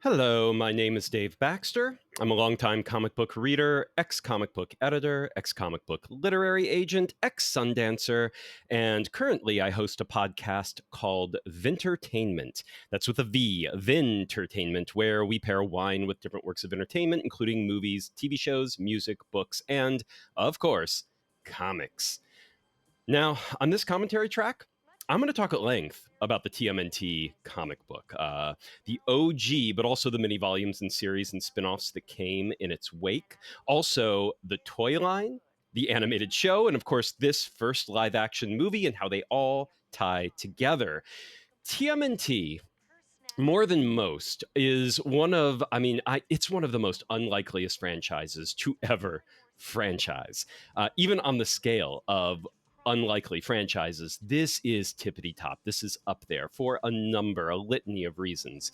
Hello, my name is Dave Baxter. I'm a longtime comic book reader, ex comic book editor, ex comic book literary agent, ex Sundancer, and currently I host a podcast called Vintertainment. That's with a V, Vintertainment, where we pair wine with different works of entertainment, including movies, TV shows, music, books, and, of course, comics. Now, on this commentary track, I'm going to talk at length about the TMNT comic book, the OG, but also the mini volumes and series and spin-offs that came in its wake. Also, the toy line, the animated show, and of course, this first live-action movie and how they all tie together. TMNT, more than most, is it's one of the most unlikeliest franchises to ever franchise. Even on the scale of unlikely franchises, this is tippity top. This is up there for a litany of reasons.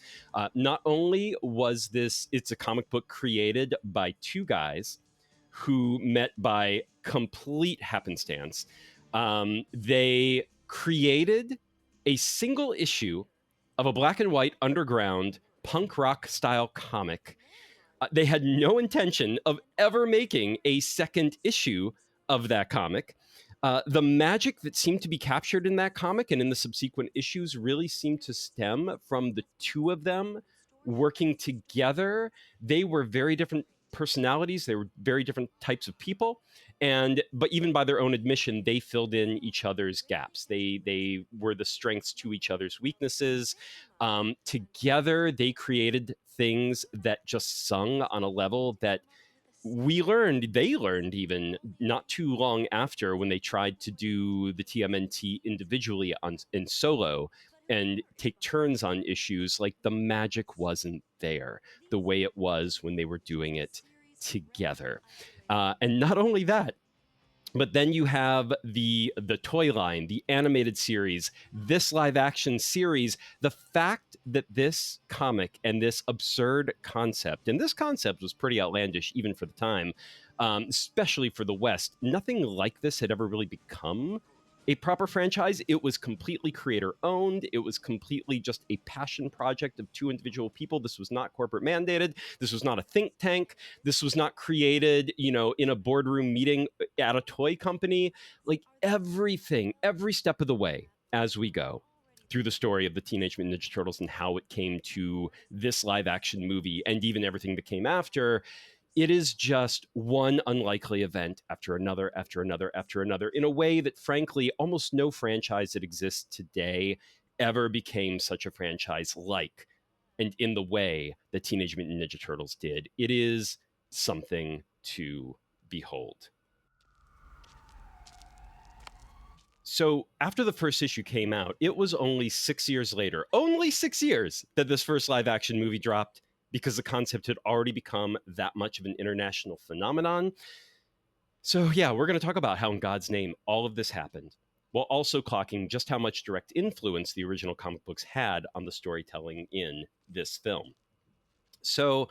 Not only was it's a comic book created by two guys who met by complete happenstance. They created a single issue of a black and white underground punk rock style comic. They had no intention of ever making a second issue of that comic. The magic that seemed to be captured in that comic and in the subsequent issues really seemed to stem from the two of them working together. They were very different personalities. They were very different types of people, but even by their own admission, they filled in each other's gaps. They were the strengths to each other's weaknesses. Together, they created things that just sung on a level that they learned even not too long after, when they tried to do the TMNT individually in solo and take turns on issues. Like, the magic wasn't there the way it was when they were doing it together. And not only that, but then you have the toy line, the animated series, this live action series. The fact that this comic and this absurd concept, and this concept was pretty outlandish even for the time, especially for the West, nothing like this had ever really become a proper franchise. It was completely creator owned. It was completely just a passion project of two individual people. This was not corporate mandated. This was not a think tank. This was not created, in a boardroom meeting at a toy company. Like, everything, every step of the way as we go through the story of the Teenage Mutant Ninja Turtles and how it came to this live action movie and even everything that came after, it is just one unlikely event after another, after another, after another, in a way that, frankly, almost no franchise that exists today ever became such a franchise like, and in the way that Teenage Mutant Ninja Turtles did. It is something to behold. So after the first issue came out, it was only 6 years later, only 6 years, that this first live action movie dropped, because the concept had already become that much of an international phenomenon. So yeah, we're going to talk about how, in God's name, all of this happened, while also clocking just how much direct influence the original comic books had on the storytelling in this film. So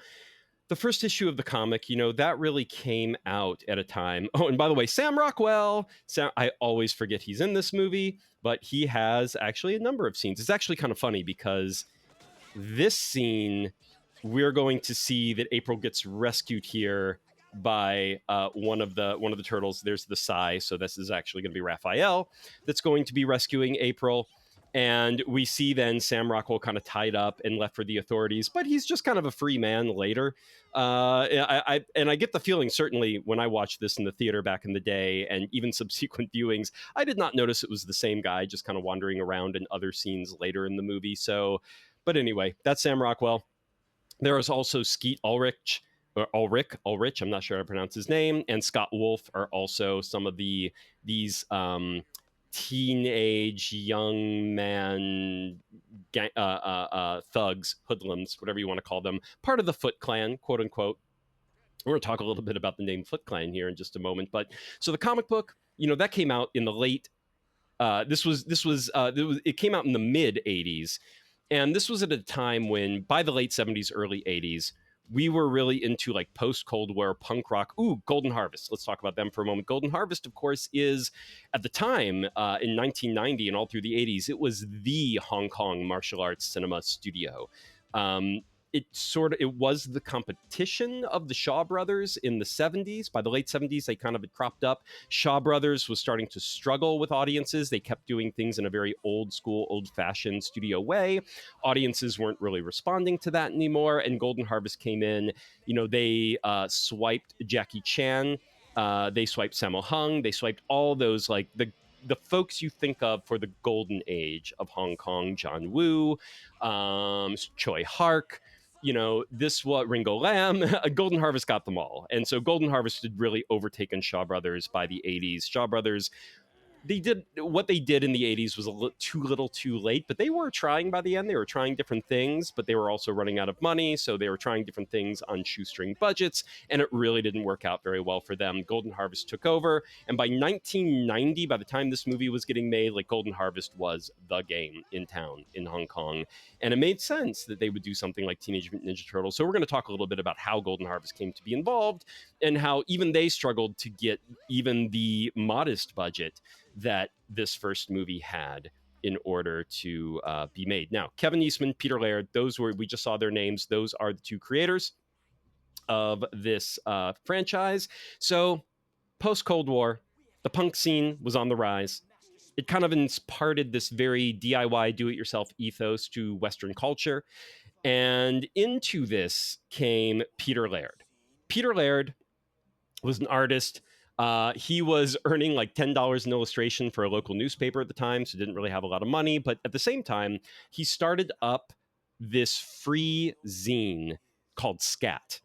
the first issue of the comic, that really came out at a time. Oh, and by the way, Sam Rockwell, I always forget he's in this movie, but he has actually a number of scenes. It's actually kind of funny, because this scene, we're going to see that April gets rescued here by one of the turtles. There's the Psy, so this is actually going to be Raphael that's going to be rescuing April. And we see then Sam Rockwell kind of tied up and left for the authorities, but he's just kind of a free man later. I get the feeling, certainly when I watched this in the theater back in the day, and even subsequent viewings, I did not notice it was the same guy just kind of wandering around in other scenes later in the movie. So, but anyway, that's Sam Rockwell. There is also Skeet Ulrich, I'm not sure how to pronounce his name, and Scott Wolf are also some of these teenage young man thugs, hoodlums, whatever you want to call them, part of the Foot Clan, quote unquote. We're going to talk a little bit about the name Foot Clan here in just a moment. But so the comic book, that came out in the late. It came out in the mid 80s. And this was at a time when, by the late 70s, early 80s, we were really into like post-Cold War punk rock. Ooh, Golden Harvest. Let's talk about them for a moment. Golden Harvest, of course, is, at the time, in 1990 and all through the 80s, it was the Hong Kong martial arts cinema studio. it was the competition of the Shaw Brothers in the 70s. By the late 70s, they kind of had cropped up. Shaw Brothers was starting to struggle with audiences. They kept doing things in a very old school, old fashioned studio way. Audiences weren't really responding to that anymore. And Golden Harvest came in. They swiped Jackie Chan. They swiped Sammo Hung. They swiped all those, like the folks you think of for the golden age of Hong Kong: John Woo, Choi Hark, this what Ringo Lam. Golden Harvest got them all. And so Golden Harvest had really overtaken Shaw Brothers by the 80s. Shaw Brothers, they did what they did in the 80s was too little too late, but they were trying. By the end, they were trying different things, but they were also running out of money, so they were trying different things on shoestring budgets, and it really didn't work out very well for them. Golden Harvest took over, and by 1990, by the time this movie was getting made, like, Golden Harvest was the game in town in Hong Kong, and it made sense that they would do something like Teenage Mutant Ninja Turtles. So we're going to talk a little bit about how Golden Harvest came to be involved, and how even they struggled to get even the modest budget that this first movie had in order to be made. Now, Kevin Eastman, Peter Laird, we just saw their names. Those are the two creators of this franchise. So, post-Cold War, the punk scene was on the rise. It kind of imparted this very DIY, do-it-yourself ethos to Western culture. And into this came Peter Laird. Peter Laird was an artist. He was earning like $10 an illustration for a local newspaper at the time, so didn't really have a lot of money. But at the same time, he started up this free zine called Scat.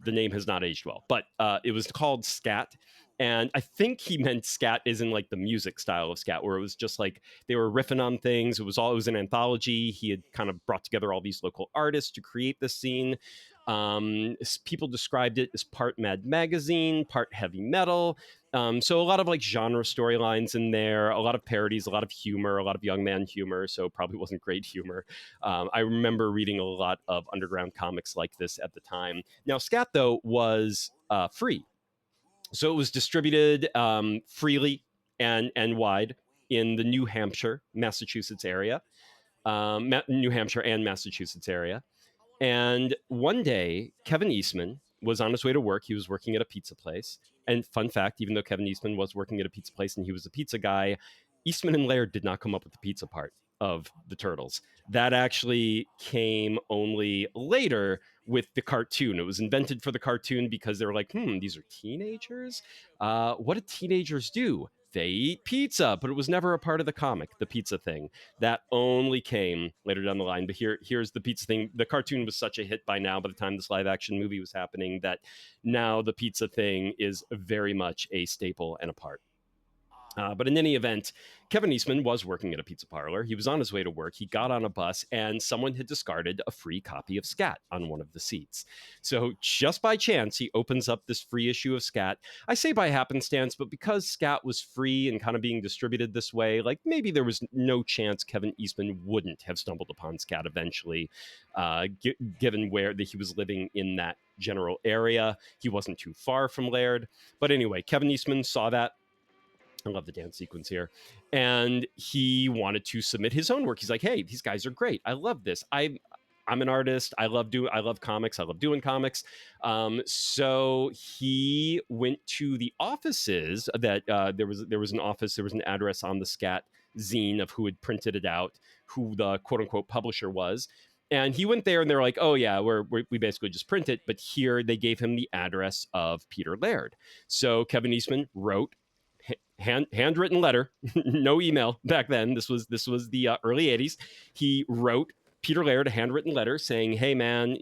The name has not aged well, but it was called Scat. And I think he meant scat is in like the music style of scat, where it was just like they were riffing on things. It was an anthology. He had kind of brought together all these local artists to create this scene. People described it as part Mad Magazine, part heavy metal. So a lot of like genre storylines in there, a lot of parodies, a lot of humor, a lot of young man humor. So probably wasn't great humor. I remember reading a lot of underground comics like this at the time. Now, Scat, though, was free. So it was distributed freely and wide in the New Hampshire, Massachusetts area, New Hampshire and Massachusetts area. And one day, Kevin Eastman was on his way to work. He was working at a pizza place. And fun fact, even though Kevin Eastman was working at a pizza place and he was a pizza guy, Eastman and Laird did not come up with the pizza part of the Turtles. That actually came only later with the cartoon. It was invented for the cartoon because they were like, these are teenagers? What do teenagers do? They eat pizza, but it was never a part of the comic, the pizza thing. That only came later down the line. But here's the pizza thing. The cartoon was such a hit by now, by the time this live action movie was happening, that now the pizza thing is very much a staple and a part. But in any event, Kevin Eastman was working at a pizza parlor. He was on his way to work. He got on a bus, and someone had discarded a free copy of Scat on one of the seats. So just by chance, he opens up this free issue of Scat. I say by happenstance, but because Scat was free and kind of being distributed this way, like maybe there was no chance Kevin Eastman wouldn't have stumbled upon Scat eventually, given where he was living in that general area. He wasn't too far from Laird. But anyway, Kevin Eastman saw that. I love the dance sequence here. And he wanted to submit his own work. He's like, hey, these guys are great. I love this. I'm an artist. I love comics. I love doing comics. So he went to the offices that there was an office, there was an address on the Scat zine of who had printed it out, who the quote unquote publisher was. And he went there and they're like, oh yeah, we basically just print it. But here they gave him the address of Peter Laird. So Kevin Eastman wrote handwritten letter, no email back then. This was the early 80s. He wrote Peter Laird a handwritten letter saying, hey man,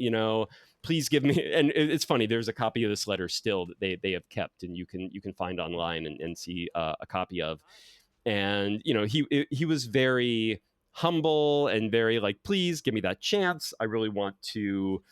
please give me, and it's funny, there's a copy of this letter still that they have kept, and you can find online and see a copy of. And he was very humble and very like, please give me that chance. I really want to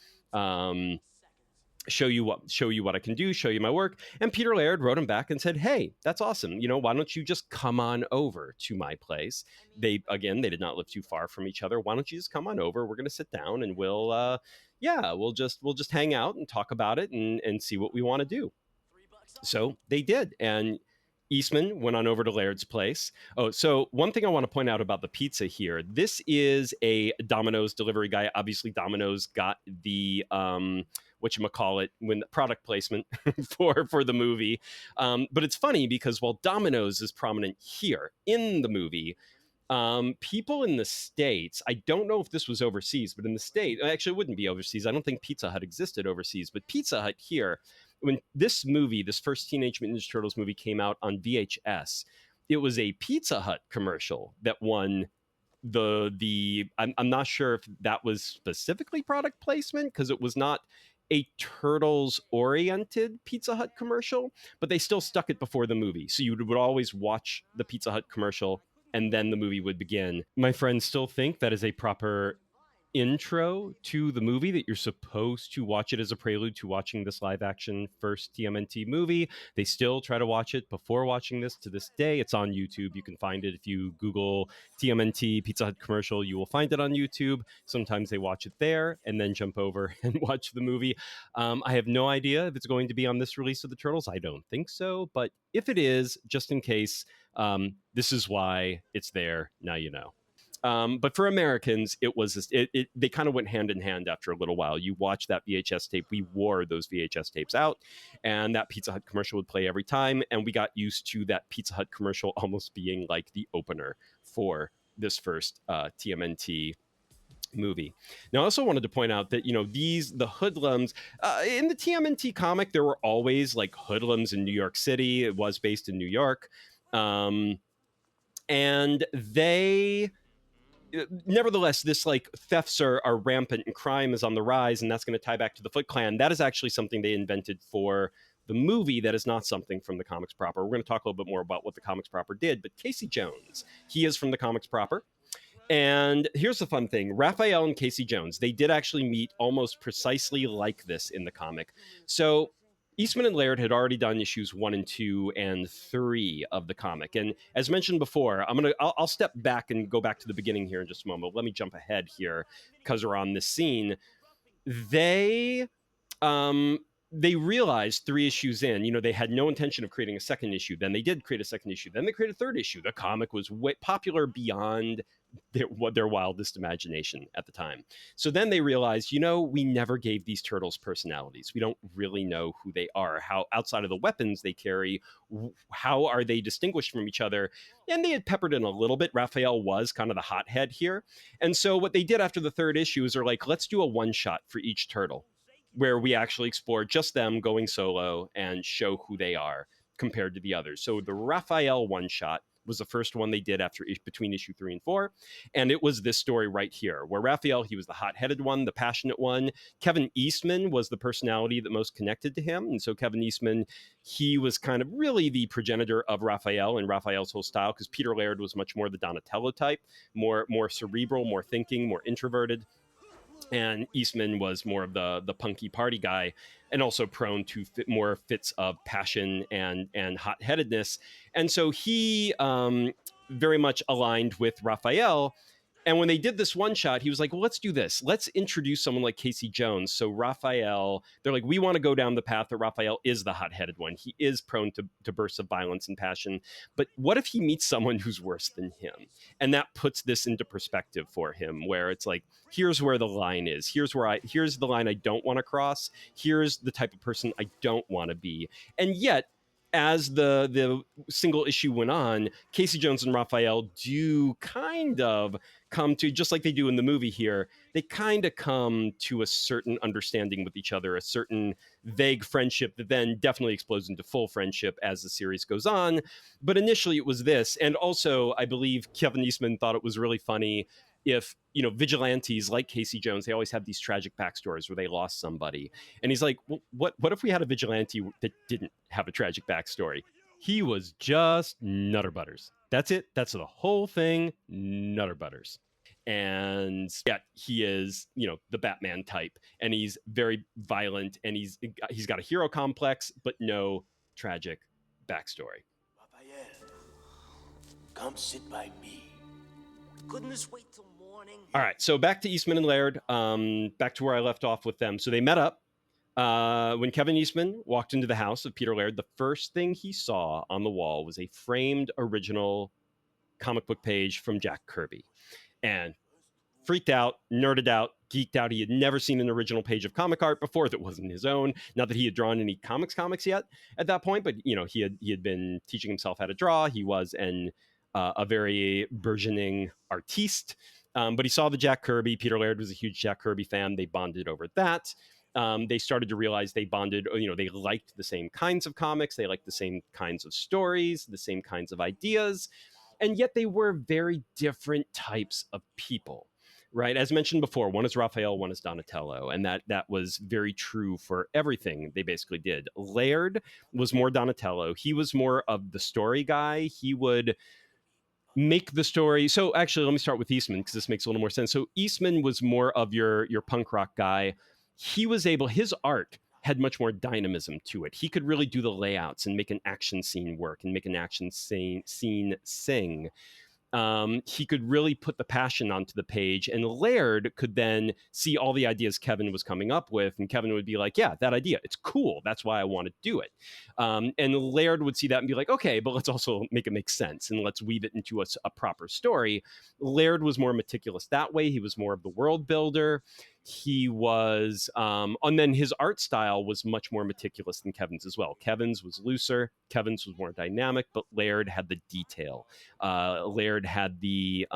show you what I can do, show you my work. And Peter Laird wrote him back and said, hey, that's awesome. Why don't you just come on over to my place? They did not live too far from each other. Why don't you just come on over? We're going to sit down and we'll just hang out and talk about it and see what we want to do. So they did. And Eastman went on over to Laird's place. Oh, so one thing I want to point out about the pizza here, this is a Domino's delivery guy. Obviously, Domino's got the whatchamacallit, when product placement for the movie. But it's funny because while Domino's is prominent here in the movie, people in the States, I don't know if this was overseas, but in the States, actually, it wouldn't be overseas. I don't think Pizza Hut existed overseas, but Pizza Hut here, when this movie, this first Teenage Mutant Ninja Turtles movie came out on VHS, it was a Pizza Hut commercial that won I'm not sure if that was specifically product placement because it was not a Turtles oriented Pizza Hut commercial, but they still stuck it before the movie. So you would always watch the Pizza Hut commercial and then the movie would begin. My friends still think that is a proper intro to the movie, that you're supposed to watch it as a prelude to watching this live action first TMNT movie. They still try to watch it before watching this to this day. It's on YouTube. You can find it if you Google TMNT Pizza Hut commercial, you will find it on YouTube. Sometimes they watch it there and then jump over and watch the movie. I have no idea if it's going to be on this release of the Turtles. I don't think so, but if it is, just in case, this is why it's there. Now you know. But for Americans, they kind of went hand in hand after a little while. You watch that VHS tape. We wore those VHS tapes out, and that Pizza Hut commercial would play every time. And we got used to that Pizza Hut commercial almost being like the opener for this first TMNT movie. Now, I also wanted to point out that, the hoodlums in the TMNT comic, there were always like hoodlums in New York City. It was based in New York. And nevertheless, this like thefts are rampant and crime is on the rise, and that's going to tie back to the Foot Clan. That is actually something they invented for the movie. That is not something from the comics proper. We're going to talk a little bit more about what the comics proper did, but Casey Jones, he is from the comics proper. And here's the fun thing. Raphael and Casey Jones, they did actually meet almost precisely like this in the comic. So Eastman and Laird had already done issues 1 and 2 and 3 of the comic. And as mentioned before, I'll step back and go back to the beginning here in just a moment. Let me jump ahead here because we're on this scene. They realized 3 issues in, they had no intention of creating a second issue. Then they did create a second issue. Then they created a third issue. The comic was popular beyond their wildest imagination at the time. So then they realized, we never gave these turtles personalities. We don't really know who they are, how outside of the weapons they carry, how are they distinguished from each other? And they had peppered in a little bit. Raphael was kind of the hothead here. And so what they did after the third issue is they're like, let's do a one-shot for each turtle, where we actually explore just them going solo and show who they are compared to the others. So the Raphael one-shot was the first one they did between issue 3 and 4. And it was this story right here, where Raphael, he was the hot-headed one, the passionate one. Kevin Eastman was the personality that most connected to him. And so Kevin Eastman, he was kind of really the progenitor of Raphael and Raphael's whole style, because Peter Laird was much more the Donatello type, more cerebral, more thinking, more introverted. And Eastman was more of the punky party guy, and also prone to more fits of passion and hot-headedness. And so he very much aligned with Raphael. And when they did this one shot, he was like, well, let's do this. Let's introduce someone like Casey Jones. So Raphael, they're like, we want to go down the path that Raphael is the hot-headed one. He is prone to bursts of violence and passion. But what if he meets someone who's worse than him? And that puts this into perspective for him, where it's like, here's where the line is. Here's the line I don't want to cross. Here's the type of person I don't want to be. And yet, as the single issue went on, Casey Jones and Raphael do kind of come to, just like they do in the movie here, they kind of come to a certain understanding with each other, a certain vague friendship that then definitely explodes into full friendship as the series goes on. But initially it was this. And also, I believe Kevin Eastman thought it was really funny if, vigilantes like Casey Jones, they always have these tragic backstories where they lost somebody. And he's like, well, what if we had a vigilante that didn't have a tragic backstory? He was just Nutter Butters. That's it. That's the whole thing. Nutter Butters. And yeah, he is, the Batman type, and he's very violent, and he's got a hero complex, but no tragic backstory. Raphael, come sit by me. Couldn't this wait till morning? All right, so back to Eastman and Laird, back to where I left off with them. So they met up. When Kevin Eastman walked into the house of Peter Laird, the first thing he saw on the wall was a framed original comic book page from Jack Kirby. And freaked out, nerded out, geeked out. He had never seen an original page of comic art before that wasn't his own. Not that he had drawn any comics yet at that point, but he had been teaching himself how to draw. He was a very burgeoning artiste. But he saw the Jack Kirby. Peter Laird was a huge Jack Kirby fan. They bonded over that. They started to realize they bonded, they liked the same kinds of comics. They liked the same kinds of stories, the same kinds of ideas. And yet they were very different types of people, right? As mentioned before, one is Raphael, one is Donatello, and that was very true for everything they basically did. Laird was more Donatello. He was more of the story guy. He would make the story. So actually, let me start with Eastman because this makes a little more sense. So Eastman was more of your punk rock guy. He was able, his art had much more dynamism to it. He could really do the layouts and make an action scene work and make an action scene sing. He could really put the passion onto the page, and Laird could then see all the ideas Kevin was coming up with, and Kevin would be like, yeah, that idea, it's cool, that's why I want to do it. And Laird would see that and be like, okay, but let's also make it make sense and let's weave it into a proper story. Laird was more meticulous that way. He was more of the world builder. He was and then his art style was much more meticulous than Kevin's as well. Kevin's was looser, Kevin's was more dynamic, but Laird had the detail. Laird had the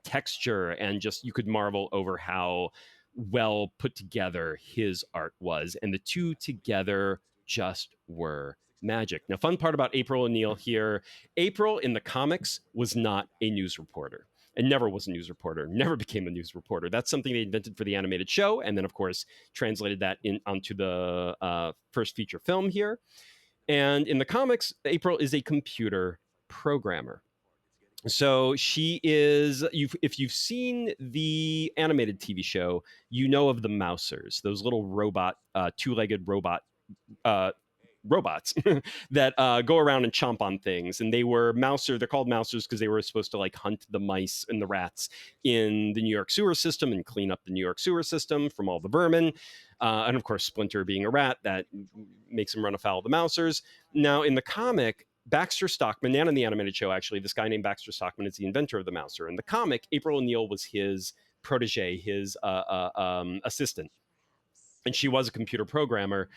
texture, and just you could marvel over how well put together his art was, and the two together just were magic. Now, fun part about April O'Neil here: April in the comics was not a news reporter. And never was a news reporter, never became a news reporter. That's something they invented for the animated show, and then, of course, translated that onto the first feature film here. And in the comics, April is a computer programmer. So she is, if you've seen the animated TV show, you know of the Mousers, those little robot, two-legged robot robots that go around and chomp on things. And they were they're called Mousers because they were supposed to like hunt the mice and the rats in the New York sewer system and clean up the New York sewer system from all the vermin. And of course, Splinter being a rat, that makes him run afoul of the Mousers. Now, in the comic, Baxter Stockman, and in the animated show, actually, this guy named Baxter Stockman is the inventor of the Mouser. In the comic, April O'Neil was his protege, his assistant. And she was a computer programmer.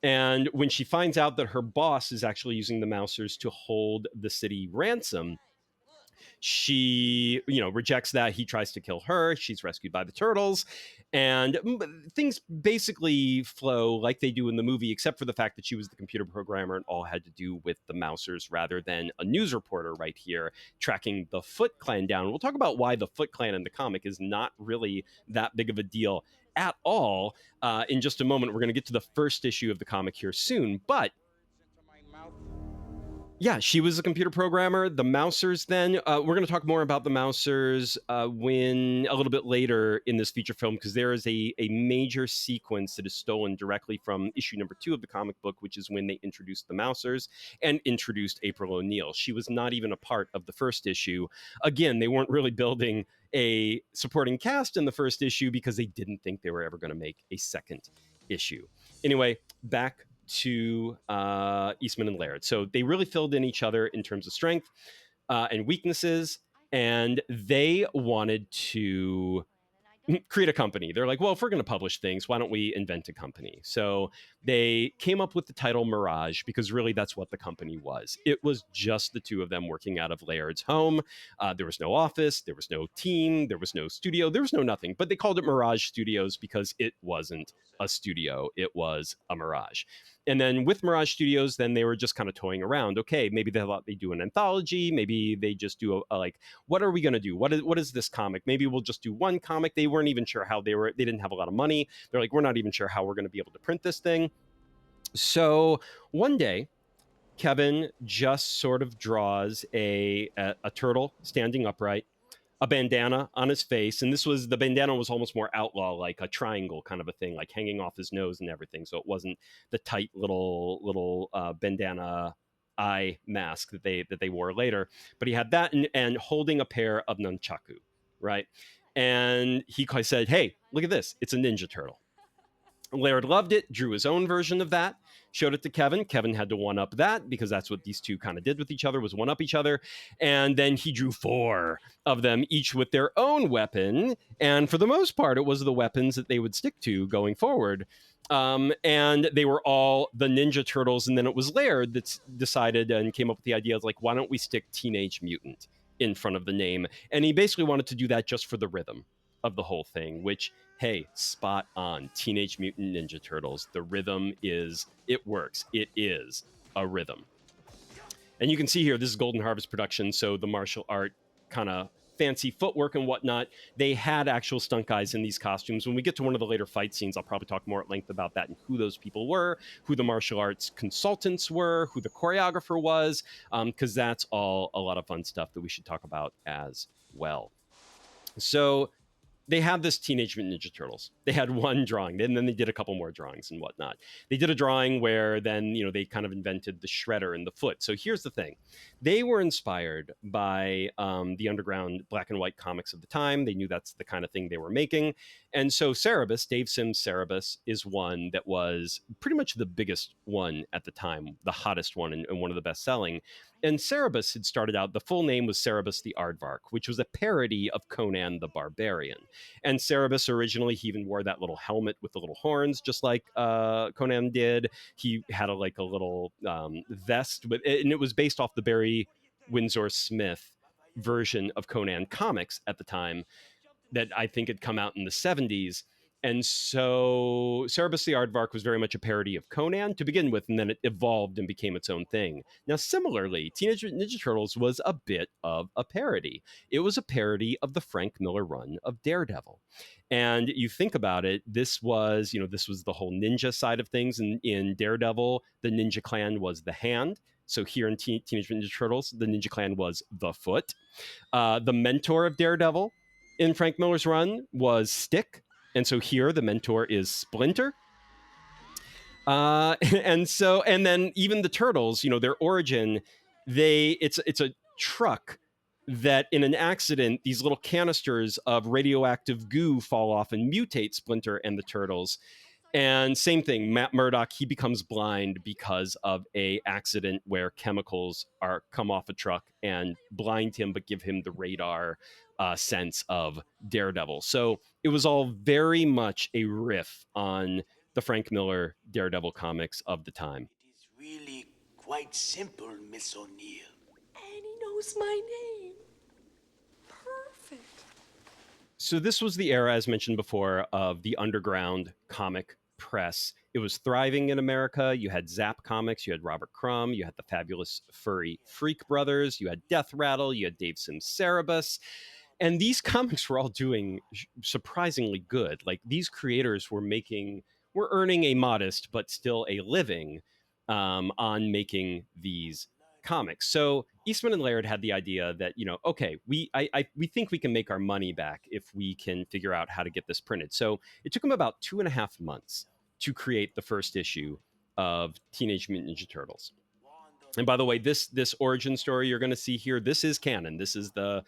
And when she finds out that her boss is actually using the Mousers to hold the city ransom, she rejects that. He tries to kill her. She's rescued by the turtles, and things basically flow like they do in the movie, except for the fact that she was the computer programmer and all had to do with the Mousers rather than a news reporter right here tracking the Foot Clan down. We'll talk about why the Foot Clan in the comic is not really that big of a deal at all in just a moment. We're going to get to the first issue of the comic here soon, but yeah, she was a computer programmer. The Mousers then, we're going to talk more about the Mousers when a little bit later in this feature film, because there is a major sequence that is stolen directly from issue number 2 of the comic book, which is when they introduced the Mousers and introduced April O'Neil. She was not even a part of the first issue. Again, they weren't really building a supporting cast in the first issue because they didn't think they were ever going to make a second issue. Anyway, back to Eastman and Laird. So they really filled in each other in terms of strength and weaknesses, and they wanted to create a company. They're like, well, if we're going to publish things, why don't we invent a company? So they came up with the title Mirage because really that's what the company was. It was just the two of them working out of Laird's home. There was no office, there was no team, there was no studio, there was no nothing. But they called it Mirage Studios because it wasn't a studio, it was a mirage. And then with Mirage Studios, then they were just kind of toying around. Okay, maybe they thought they'd do an anthology. Maybe they just do a like, what are we going to do? What is this comic? Maybe we'll just do one comic. They weren't even sure how they didn't have a lot of money. They're like, we're not even sure how we're going to be able to print this thing. So one day, Kevin just sort of draws a turtle standing upright, a bandana on his face, and the bandana was almost more outlaw, like a triangle kind of a thing, like hanging off his nose and everything. So it wasn't the tight little bandana eye mask that they wore later, but he had that and holding a pair of nunchaku, right? And he said, "Hey, look at this! It's a Ninja Turtle." Laird loved it, drew his own version of that, showed it to Kevin. Kevin had to one up that because that's what these two kind of did with each other, was one up each other. And then he drew 4 of them, each with their own weapon. And for the most part, it was the weapons that they would stick to going forward. And they were all the Ninja Turtles. And then it was Laird that decided and came up with the idea of like, why don't we stick Teenage Mutant in front of the name? And he basically wanted to do that just for the rhythm of the whole thing, which, hey, spot on. Teenage Mutant Ninja Turtles. The rhythm is, it works. It is a rhythm. And you can see here, this is Golden Harvest production, so the martial art kind of fancy footwork and whatnot. They had actual stunt guys in these costumes. When we get to one of the later fight scenes, I'll probably talk more at length about that and who those people were, who the martial arts consultants were, who the choreographer was, because that's all a lot of fun stuff that we should talk about as well. So they had this Teenage Mutant Ninja Turtles. They had one drawing, and then they did a couple more drawings and whatnot. They did a drawing where then, they kind of invented the shredder and the foot. So here's the thing. They were inspired by the underground black and white comics of the time. They knew that's the kind of thing they were making. And so Cerebus, Dave Sims' Cerebus, is one that was pretty much the biggest one at the time, the hottest one and one of the best selling. And Cerebus had started out, the full name was Cerebus the Aardvark, which was a parody of Conan the Barbarian. And Cerebus originally, he even wore that little helmet with the little horns, just like Conan did. He had a little vest, and it was based off the Barry Windsor Smith version of Conan comics at the time that I think had come out in the 70s. And so Cerebus the Aardvark was very much a parody of Conan to begin with, and then it evolved and became its own thing. Now, similarly, Teenage Mutant Ninja Turtles was a bit of a parody. It was a parody of the Frank Miller run of Daredevil. And you think about it, this was the whole ninja side of things. And in Daredevil, the Ninja Clan was the hand. So here in Teenage Mutant Ninja Turtles, the Ninja Clan was the foot. The mentor of Daredevil in Frank Miller's run was Stick. And so here the mentor is Splinter. And then even the Turtles, their origin, it's a truck that in an accident, these little canisters of radioactive goo fall off and mutate Splinter and the Turtles. And same thing, Matt Murdock, he becomes blind because of a accident where chemicals come off a truck and blind him, but give him the radar sense of Daredevil. So it was all very much a riff on the Frank Miller Daredevil comics of the time. It is really quite simple, Miss O'Neill. And he knows my name. Perfect. So this was the era, as mentioned before, of the underground comic press. It was thriving in America. You had Zap Comics, you had Robert Crumb, you had the fabulous Furry Freak Brothers, you had Death Rattle, you had Dave Sims' Cerebus. And these comics were all doing surprisingly good. Like, these creators were earning a modest but still a living on making these comics. So Eastman and Laird had the idea that, okay, we think we can make our money back if we can figure out how to get this printed. So it took them about 2.5 months to create the first issue of Teenage Mutant Ninja Turtles. And by the way, this origin story you're going to see here, this is canon. This is the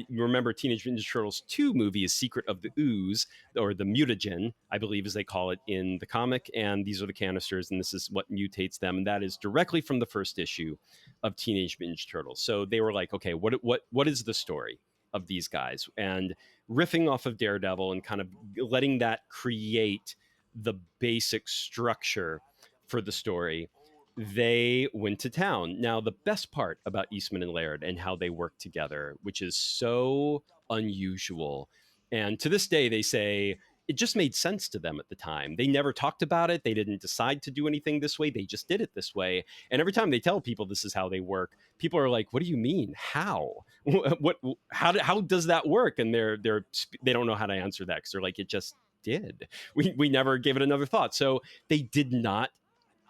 remember, Teenage Mutant Ninja Turtles 2 movie is Secret of the Ooze, or the mutagen, I believe, as they call it in the comic. And these are the canisters, and this is what mutates them. And that is directly from the first issue of Teenage Mutant Ninja Turtles. So they were like, okay, what is the story of these guys? And riffing off of Daredevil and kind of letting that create the basic structure for the story, they went to town. Now, the best part about Eastman and Laird and how they work together, which is so unusual, and to this day, they say it just made sense to them at the time. They never talked about it. They didn't decide to do anything this way. They just did it this way. And every time they tell people this is how they work, people are like, "What do you mean? How? How does that work?" And they don't know how to answer that because they're like, "It just did. We never gave it another thought." So they did not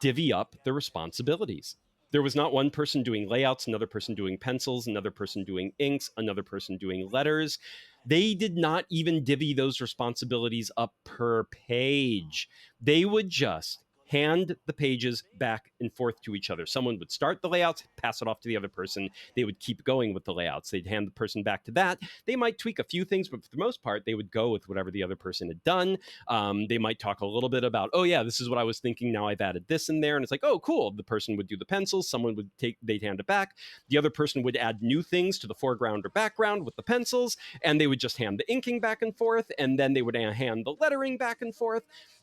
divvy up the responsibilities. There was not one person doing layouts, another person doing pencils, another person doing inks, another person doing letters. They did not even divvy those responsibilities up per page. They would just hand the pages back and forth to each other. Someone would start the layouts, pass it off to the other person. They would keep going with the layouts. They'd hand the person back to that. They might tweak a few things, but for the most part, they would go with whatever the other person had done. They might talk a little bit about, oh yeah, this is what I was thinking. Now I've added this in there. And it's like, oh, cool. The person would do the pencils. Someone would they'd hand it back. The other person would add new things to the foreground or background with the pencils, and they would just hand the inking back and forth, and then they would hand the lettering back and forth.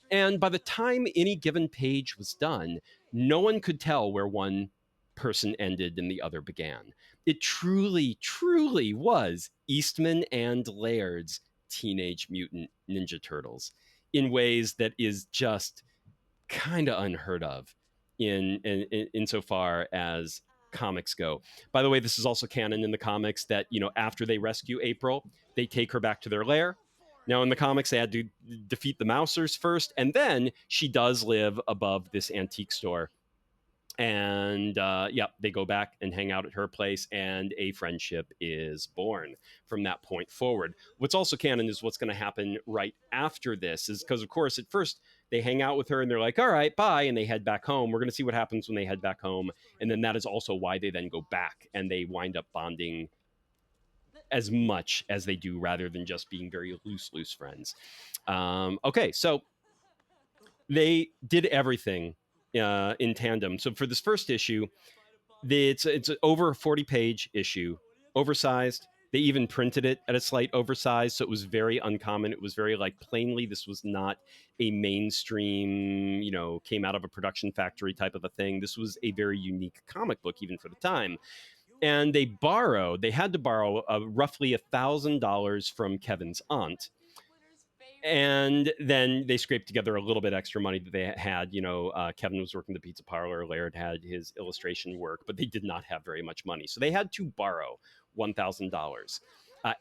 And by the time any given page was done, no one could tell where one person ended and the other began. It truly, truly was Eastman and Laird's Teenage Mutant Ninja Turtles in ways that is just kind of unheard of insofar as comics go. By the way, this is also canon in the comics that, after they rescue April, they take her back to their lair. Now, in the comics, they had to defeat the Mousers first, and then she does live above this antique store. And they go back and hang out at her place, and a friendship is born from that point forward. What's also canon is what's going to happen right after this, is because, of course, at first they hang out with her and they're like, all right, bye, and they head back home. We're going to see what happens when they head back home. And then that is also why they then go back and they wind up bonding as much as they do, rather than just being very loose friends. Okay, so they did everything in tandem. So for this first issue, it's an over 40-page issue, oversized. They even printed it at a slight oversized, so it was very uncommon. It was very plainly, this was not a mainstream, came out of a production factory type of a thing. This was a very unique comic book, even for the time. And they had to borrow roughly $1,000 from Kevin's aunt. And then they scraped together a little bit extra money that they had. Kevin was working the pizza parlor. Laird had his illustration work, but they did not have very much money. So they had to borrow $1,000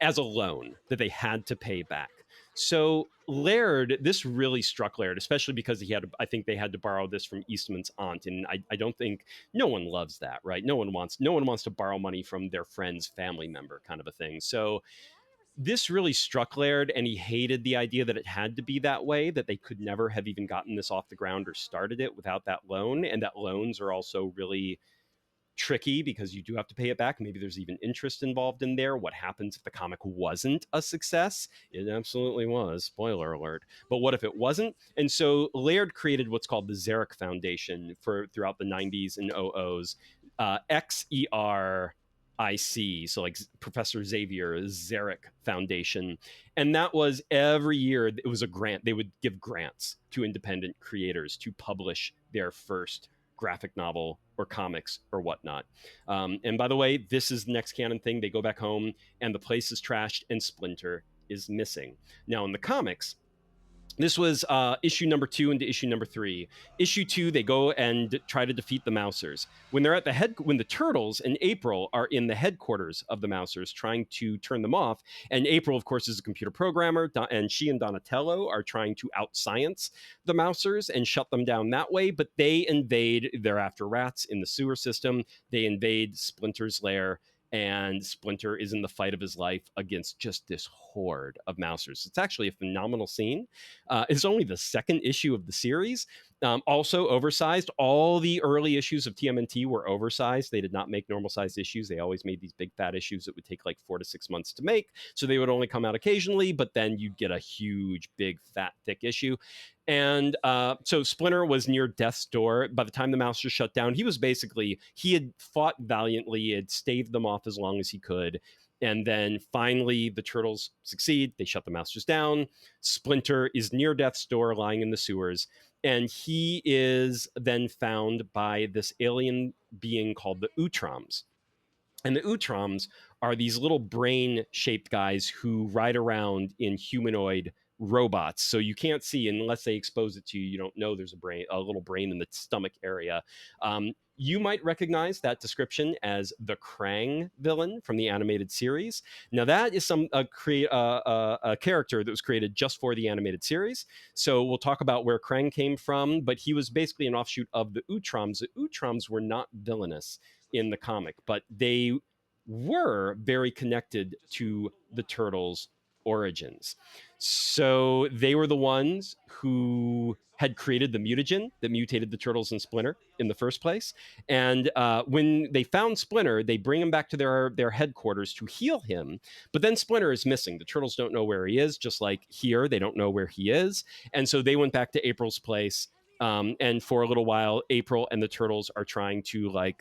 as a loan that they had to pay back. So Laird, this really struck Laird, especially because I think they had to borrow this from Eastman's aunt. And I don't think, no one loves that, right? No one wants to borrow money from their friend's family member, kind of a thing. So this really struck Laird, and he hated the idea that it had to be that way, that they could never have even gotten this off the ground or started it without that loan. And that loans are also really tricky because you do have to pay it back. Maybe there's even interest involved in there. What happens if the comic wasn't a success? It absolutely was. Spoiler alert. But what if it wasn't? And so Laird created what's called the Xeric Foundation throughout the 90s and 00s. XERIC, so like Professor Xavier Xeric Foundation. And that was every year, it was a grant. They would give grants to independent creators to publish their first graphic novel or comics or whatnot. And by the way, this is the next canon thing. They go back home and the place is trashed and Splinter is missing. Now in the comics, this was issue number 2 into issue number 3. Issue 2, they go and try to defeat the Mousers. When they're when the Turtles and April are in the headquarters of the Mousers trying to turn them off, and April, of course, is a computer programmer, and she and Donatello are trying to outscience the Mousers and shut them down that way, but they invade, they're after rats in the sewer system, they invade Splinter's lair, and Splinter is in the fight of his life against just this horde of Mousers. It's actually a phenomenal scene. It's only the second issue of the series. Also oversized. All the early issues of TMNT were oversized. They did not make normal-sized issues. They always made these big, fat issues that would take 4 to 6 months to make. So they would only come out occasionally, but then you'd get a huge, big, fat, thick issue. And so Splinter was near death's door. By the time the Mousers shut down, he had fought valiantly, had staved them off as long as he could. And then finally, the Turtles succeed. They shut the Mousers down. Splinter is near death's door, lying in the sewers. And he is then found by this alien being called the Utroms. And the Utroms are these little brain-shaped guys who ride around in humanoid robots. So you can't see unless they expose it to you. You don't know there's a little brain in the stomach area. You might recognize that description as the Krang villain from the animated series. Now that is a character that was created just for the animated series. So we'll talk about where Krang came from, but he was basically an offshoot of the Utroms. The Utroms were not villainous in the comic, but they were very connected to the Turtles' origins. So they were the ones who had created the mutagen that mutated the Turtles and Splinter in the first place. And when they found Splinter, they bring him back to their headquarters to heal him. But then Splinter is missing. The Turtles don't know where he is, just like here, they don't know where he is. And so they went back to April's place. And for a little while, April and the Turtles are trying to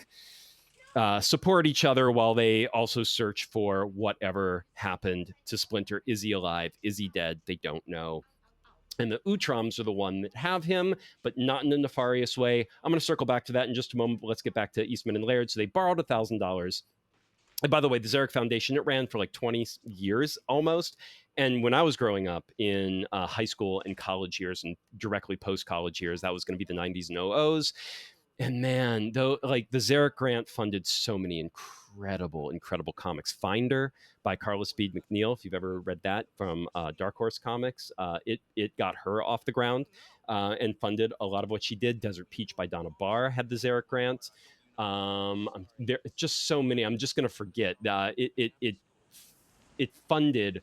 support each other while they also search for whatever happened to Splinter. Is he alive? Is he dead? They don't know. And the Utroms are the one that have him, but not in a nefarious way. I'm going to circle back to that in just a moment, but let's get back to Eastman and Laird. So they borrowed $1,000. And by the way, the Zarek Foundation, it ran for like 20 years almost. And when I was growing up in high school and college years and directly post-college years, that was going to be the 90s and 00s. And man, though, like the Zarek Grant funded so many incredible comics. Finder by Carla Speed McNeil, if you've ever read that from Dark Horse Comics, it got her off the ground and funded a lot of what she did. Desert Peach by Donna Barr had the Zarek Grant. There just so many. I'm just going to forget. It funded.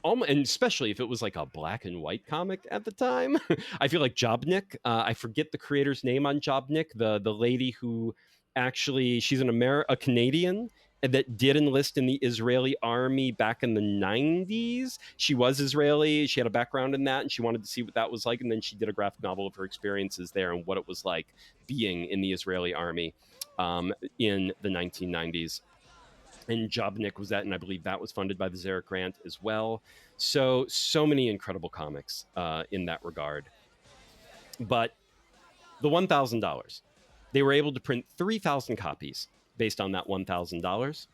And especially if it was like a black and white comic at the time. I feel like Jobnik, I forget the creator's name on Jobnik, the lady who actually, she's a Canadian that did enlist in the Israeli army back in the 90s. She was Israeli, she had a background in that, and she wanted to see what that was like, and then she did a graphic novel of her experiences there and what it was like being in the Israeli army in the 1990s. And Jobnik was that, and I believe that was funded by the Zarek Grant as well. So many incredible comics in that regard. But the $1,000, they were able to print 3,000 copies based on that $1,000.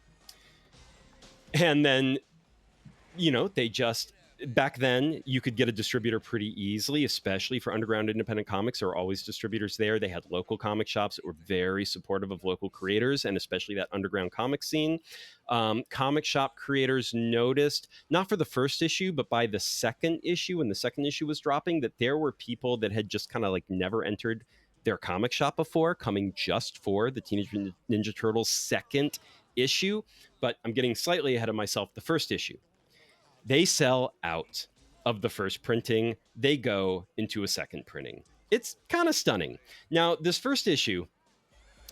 And then, they just, back then, you could get a distributor pretty easily, especially for underground independent comics. There were always distributors there. They had local comic shops that were very supportive of local creators, and especially that underground comic scene. Comic shop creators noticed, not for the first issue, but by the second issue, when the second issue was dropping, that there were people that had just kind of like never entered their comic shop before, coming just for the Teenage Mutant Ninja Turtles second issue. But I'm getting slightly ahead of myself. The first issue, they sell out of the first printing. They go into a second printing. It's kind of stunning. Now, this first issue,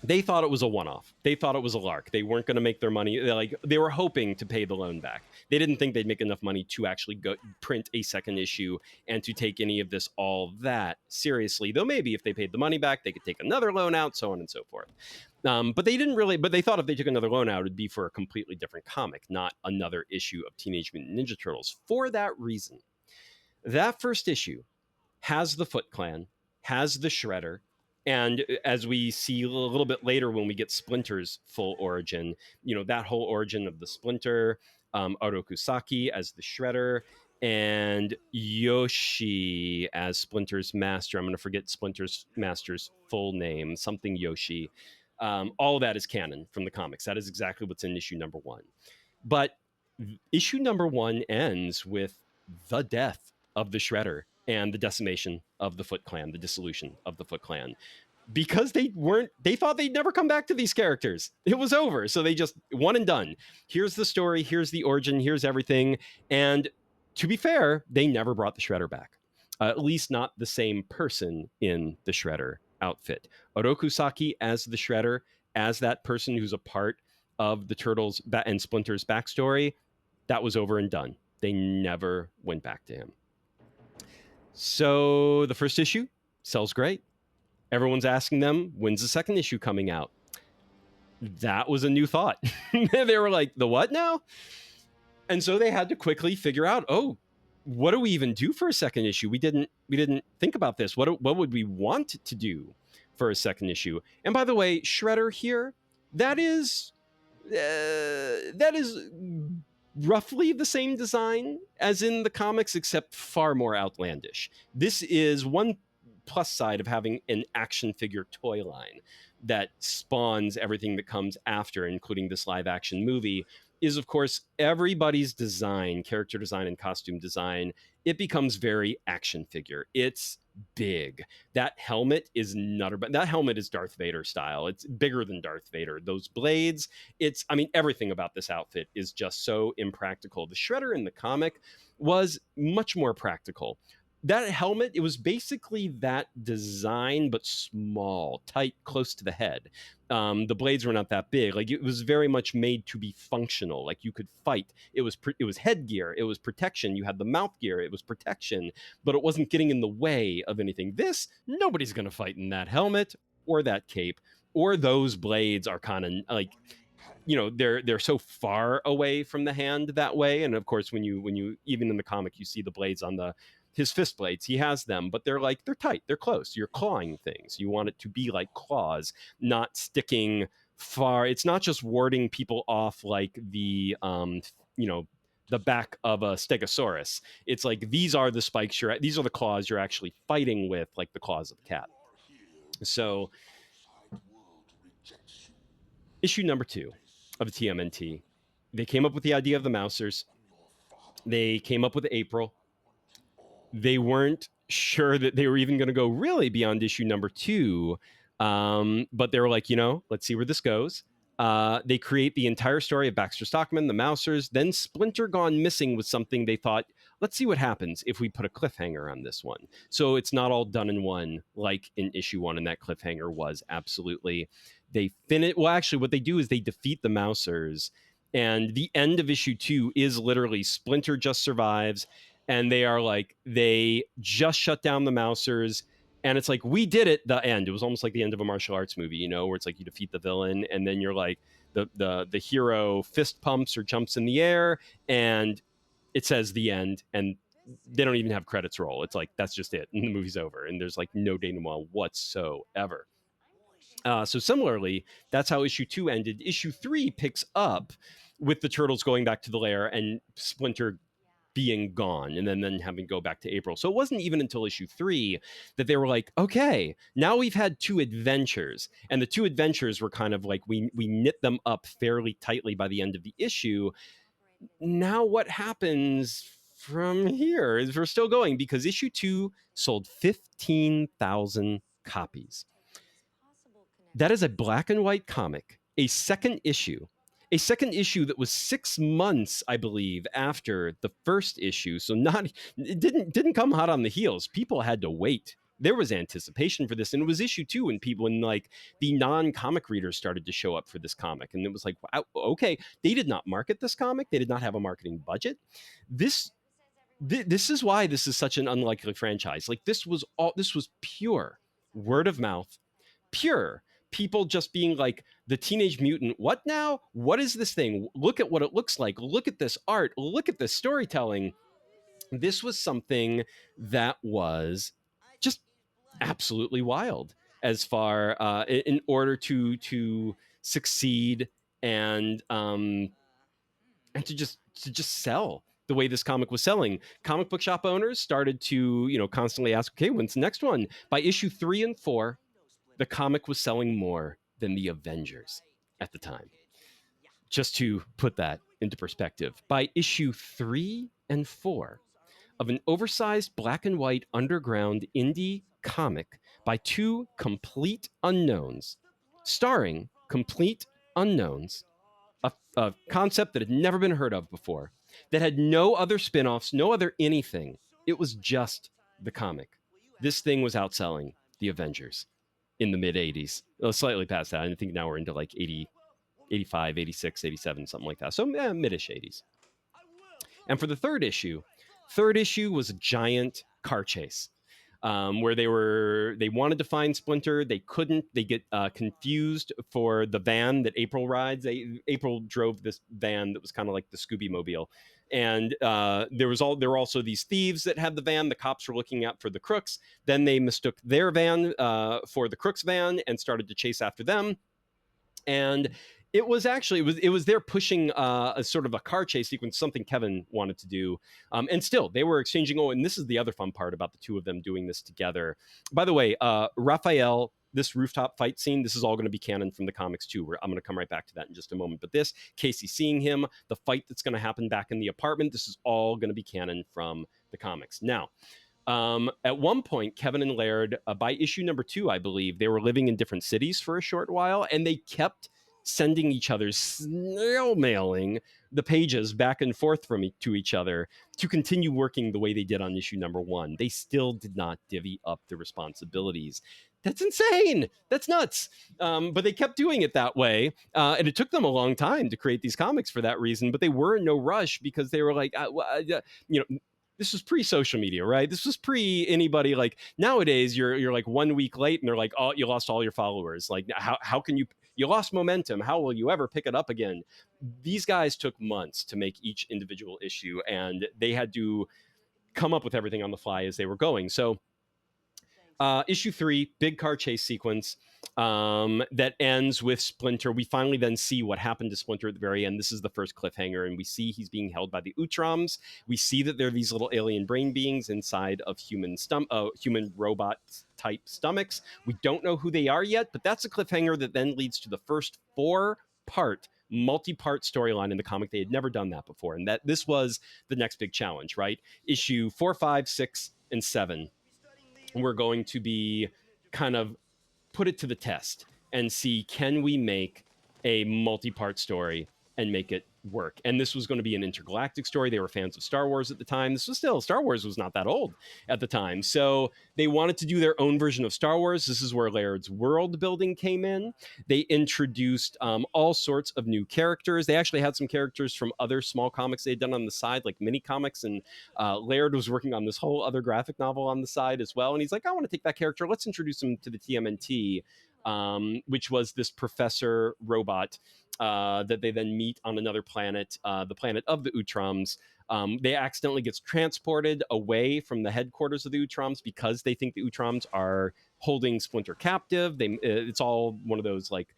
they thought it was a one-off. They thought it was a lark. They weren't going to make their money. They were hoping to pay the loan back. They didn't think they'd make enough money to actually go print a second issue and to take any of this all that seriously. Though maybe if they paid the money back, they could take another loan out, so on and so forth. But they didn't really. But they thought if they took another loan out, it'd be for a completely different comic, not another issue of Teenage Mutant Ninja Turtles. For that reason, that first issue has the Foot Clan, has the Shredder. And as we see a little bit later when we get Splinter's full origin, that whole origin of the Splinter, Oroku Saki as the Shredder, and Yoshi as Splinter's master. I'm going to forget Splinter's master's full name, something Yoshi. All of that is canon from the comics. That is exactly what's in issue number 1. But issue number 1 ends with the death of the Shredder and the decimation of the Foot Clan, the dissolution of the Foot Clan, because they thought they'd never come back to these characters. It was over. So they just one and done. Here's the story. Here's the origin. Here's everything. And to be fair, they never brought the Shredder back. At least not the same person in the Shredder outfit. Oroku Saki as the Shredder, as that person who's a part of the Turtles and Splinter's backstory, that was over and done. They never went back to him. So the first issue sells great. Everyone's asking them, when's the second issue coming out? That was a new thought. They were like, the what now? And so they had to quickly figure out, what do we even do for a second issue? We didn't think about this. What would we want to do for a second issue? And by the way, Shredder here, that is roughly the same design as in the comics, except far more outlandish. This is one plus side of having an action figure toy line that spawns everything that comes after, including this live action movie, is of course everybody's design, character design and costume design. It becomes very action figure. It's big. That helmet is nutter, but that helmet is Darth Vader style. It's bigger than Darth Vader. Those blades, everything about this outfit is just so impractical. The Shredder in the comic was much more practical. that helmet, it was basically that design, but small, tight, close to the head. The blades were not that big. Like, it was very much made to be functional. Like, you could fight. It was headgear. It was protection. You had the mouth gear. It was protection, but it wasn't getting in the way of anything. This, nobody's going to fight in that helmet or that cape, or those blades are kind of like, they're so far away from the hand that way. And of course, when you even in the comic, you see the blades on his fist blades, he has them, but they're tight, they're close. You're clawing things. You want it to be like claws, not sticking far. It's not just warding people off like the the back of a stegosaurus. It's like, these are the spikes these are the claws you're actually fighting with, like the claws of the cat. So issue number 2 of the TMNT, they came up with the idea of the Mousers. They came up with April. They weren't sure that they were even going to go really beyond issue number 2, but they were like, let's see where this goes. They create the entire story of Baxter Stockman, the Mousers, then Splinter gone missing was something they thought, let's see what happens if we put a cliffhanger on this one. So it's not all done in one, like in issue 1, and that cliffhanger was absolutely, they finish. Well, actually, what they do is they defeat the Mousers, and the end of issue 2 is literally Splinter just survives, and they are like, they just shut down the Mousers. And it's like, we did it, the end. It was almost like the end of a martial arts movie, where it's like you defeat the villain, and then you're like, the hero fist pumps or jumps in the air, and it says the end, and they don't even have credits roll. It's like, that's just it, and the movie's over, and there's like no denouement whatsoever. So similarly, that's how issue 2 ended. Issue 3 picks up with the turtles going back to the lair and Splinter being gone, and then having to go back to April. So it wasn't even until issue 3 that they were like, okay, now we've had 2 adventures, and the 2 adventures were kind of like, we knit them up fairly tightly by the end of the issue. Now what happens from here is we're still going, because issue 2 sold 15,000 copies. That is a black and white comic, a second issue that was 6 months, I believe, after the first issue. So it didn't come hot on the heels. People had to wait. There was anticipation for this, and it was issue 2 when like the non-comic readers started to show up for this comic, and it was like, wow, okay, they did not market this comic. They did not have a marketing budget. This is why this is such an unlikely franchise. Like, this was pure word of mouth, pure people just being like, the Teenage Mutant, what now? What is this thing? Look at what it looks like. Look at this art. Look at this storytelling. This was something that was just absolutely wild, as far in order to succeed and to just sell the way this comic was selling. Comic book shop owners started to constantly ask, okay, when's the next one? By issue 3 and 4, the comic was selling more than the Avengers at the time. Just to put that into perspective, by issue 3 and 4 of an oversized black and white underground indie comic by 2 complete unknowns, starring complete unknowns, a concept that had never been heard of before, that had no other spin-offs, no other anything. It was just the comic. This thing was outselling the Avengers in the mid 80s, slightly past that. I think now we're into like 80, 85, 86, 87, something like that. So mid-ish 80s. And for the third issue was a giant car chase, where they wanted to find Splinter. They couldn't. They get confused for the van that April rides. April drove this van that was kind of like the Scooby Mobile. And there were also these thieves that had the van. The cops were looking out for the crooks. Then they mistook their van for the crooks' van and started to chase after them. And it was there pushing a sort of a car chase sequence, something Kevin wanted to do. And still, they were exchanging. Oh, and this is the other fun part about the 2 of them doing this together. By the way, Raphael, this rooftop fight scene, this is all going to be canon from the comics too. I'm going to come right back to that in just a moment. But this, Casey seeing him, the fight that's going to happen back in the apartment, this is all going to be canon from the comics. Now, at one point, Kevin and Laird, by issue number 2, I believe, they were living in different cities for a short while, and they kept sending each other snail mailing the pages back and forth to each other to continue working the way they did on issue number 1. They still did not divvy up the responsibilities. That's insane. That's nuts. But they kept doing it that way. And it took them a long time to create these comics for that reason, but they were in no rush because they were like, this was pre-social media, right? This was pre anybody. Like nowadays, you're like 1 week late, and they're like, "Oh, you lost all your followers. Like, how can you lost momentum? How will you ever pick it up again?" These guys took months to make each individual issue, and they had to come up with everything on the fly as they were going. So issue 3, big car chase sequence that ends with Splinter. We finally then see what happened to Splinter at the very end. This is the first cliffhanger, and we see he's being held by the Utroms. We see that there are these little alien brain beings inside of human robot type stomachs. We don't know who they are yet, but that's a cliffhanger that then leads to the first 4-part multi-part storyline in the comic. They had never done that before, and that this was the next big challenge, right? Issue 4, 5, 6, and 7. We're going to be kind of put it to the test and see, can we make a multi-part story and make it work? And this was going to be an intergalactic story. They were fans of Star Wars at the time. Star Wars was not that old at the time. So they wanted to do their own version of Star Wars. This is where Laird's world building came in. They introduced all sorts of new characters. They actually had some characters from other small comics they'd done on the side, like mini comics. And Laird was working on this whole other graphic novel on the side as well. And he's like, I want to take that character. Let's introduce him to the TMNT, which was this professor robot that they then meet on another planet, the planet of the Utroms. They accidentally gets transported away from the headquarters of the Utroms because they think the Utroms are holding Splinter captive. It's all one of those like,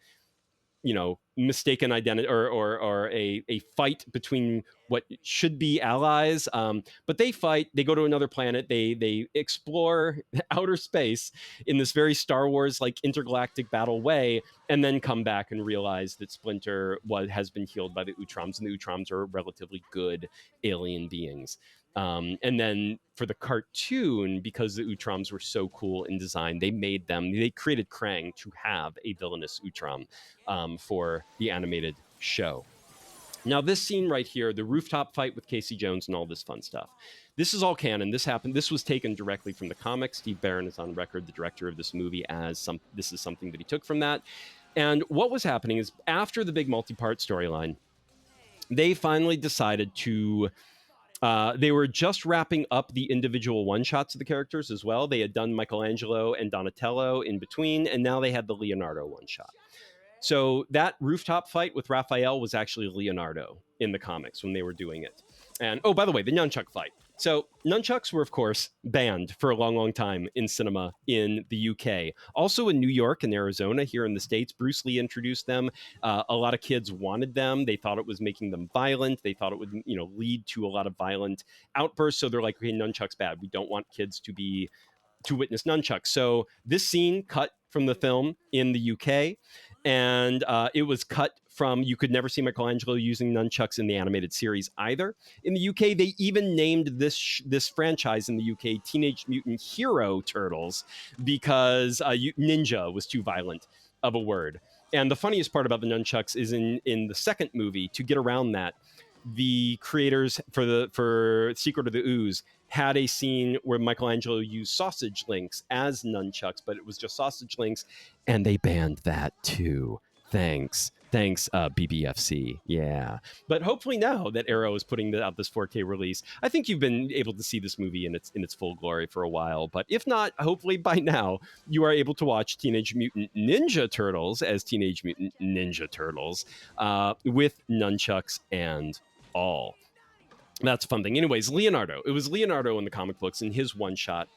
mistaken identity or a fight between what should be allies. But they fight, they go to another planet, they explore outer space in this very Star Wars like intergalactic battle way, and then come back and realize that Splinter has been healed by the Utroms, and the Utroms are relatively good alien beings. And then for the cartoon, because the Utroms were so cool in design, they created Krang to have a villainous Utrom for the animated show. Now, this scene right here, the rooftop fight with Casey Jones and all this fun stuff, this is all canon. This was taken directly from the comics. Steve Barron is on record, the director of this movie, this is something that he took from that. And what was happening is after the big multi-part storyline, they finally decided to they were just wrapping up the individual one-shots of the characters as well. They had done Michelangelo and Donatello in between, and now they had the Leonardo one-shot. So that rooftop fight with Raphael was actually Leonardo in the comics when they were doing it. And, oh, by the way, the nunchuck fight. So nunchucks were, of course, banned for a long, long time in cinema in the UK. Also in New York and Arizona, here in the States, Bruce Lee introduced them. A lot of kids wanted them. They thought it was making them violent. They thought it would, lead to a lot of violent outbursts. So they're like, okay, nunchucks bad. We don't want kids to witness nunchucks. So this scene cut from the film in the UK, and it was cut from, you could never see Michelangelo using nunchucks in the animated series either. In the UK, they even named this franchise in the UK Teenage Mutant Hero Turtles because ninja was too violent of a word. And the funniest part about the nunchucks is in the second movie, to get around that, the creators for Secret of the Ooze had a scene where Michelangelo used sausage links as nunchucks, but it was just sausage links, and they banned that too. Thanks, BBFC. Yeah. But hopefully now that Arrow is putting out this 4K release, I think you've been able to see this movie in its full glory for a while. But if not, hopefully by now you are able to watch Teenage Mutant Ninja Turtles as Teenage Mutant Ninja Turtles with nunchucks and all. That's a fun thing. Anyways, Leonardo. It was Leonardo in the comic books in his one shot.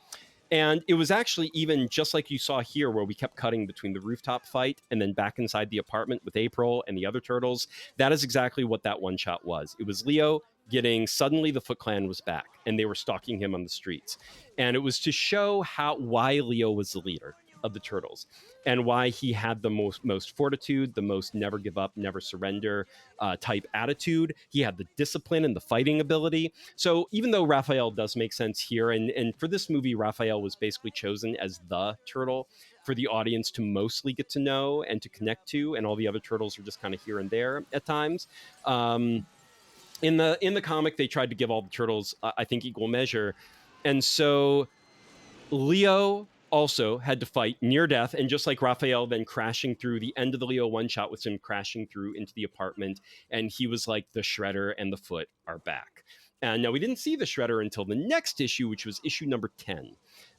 And it was actually even just like you saw here, where we kept cutting between the rooftop fight and then back inside the apartment with April and the other turtles. That is exactly what that one shot was. It was Leo getting, suddenly the Foot Clan was back and they were stalking him on the streets. And it was to show why Leo was the leader of the turtles and why he had the most fortitude, the most never give up, never surrender type attitude. He had the discipline and the fighting ability. So even though Raphael does make sense here, and for this movie, Raphael was basically chosen as the turtle for the audience to mostly get to know and to connect to, and all the other turtles are just kind of here and there at times. In the comic, they tried to give all the turtles, I think, equal measure, and so Leo also had to fight near death, and just like Raphael, then crashing through the end of the Leo one shot with him crashing through into the apartment, and he was like, the Shredder and the Foot are back. And now we didn't see the Shredder until the next issue, which was issue number 10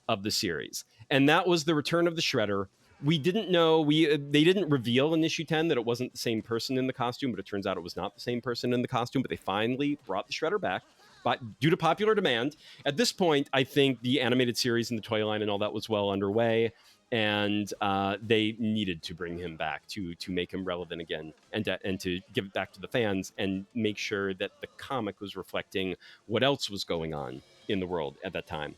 of the series, and that was the return of the Shredder. We didn't know they didn't reveal in issue 10 that it wasn't the same person in the costume, but it turns out it was not the same person in the costume. But they finally brought the Shredder back, but due to popular demand. At this point, I think the animated series and the toy line and all that was well underway, and they needed to bring him back to make him relevant again, and to give it back to the fans and make sure that the comic was reflecting what else was going on in the world at that time.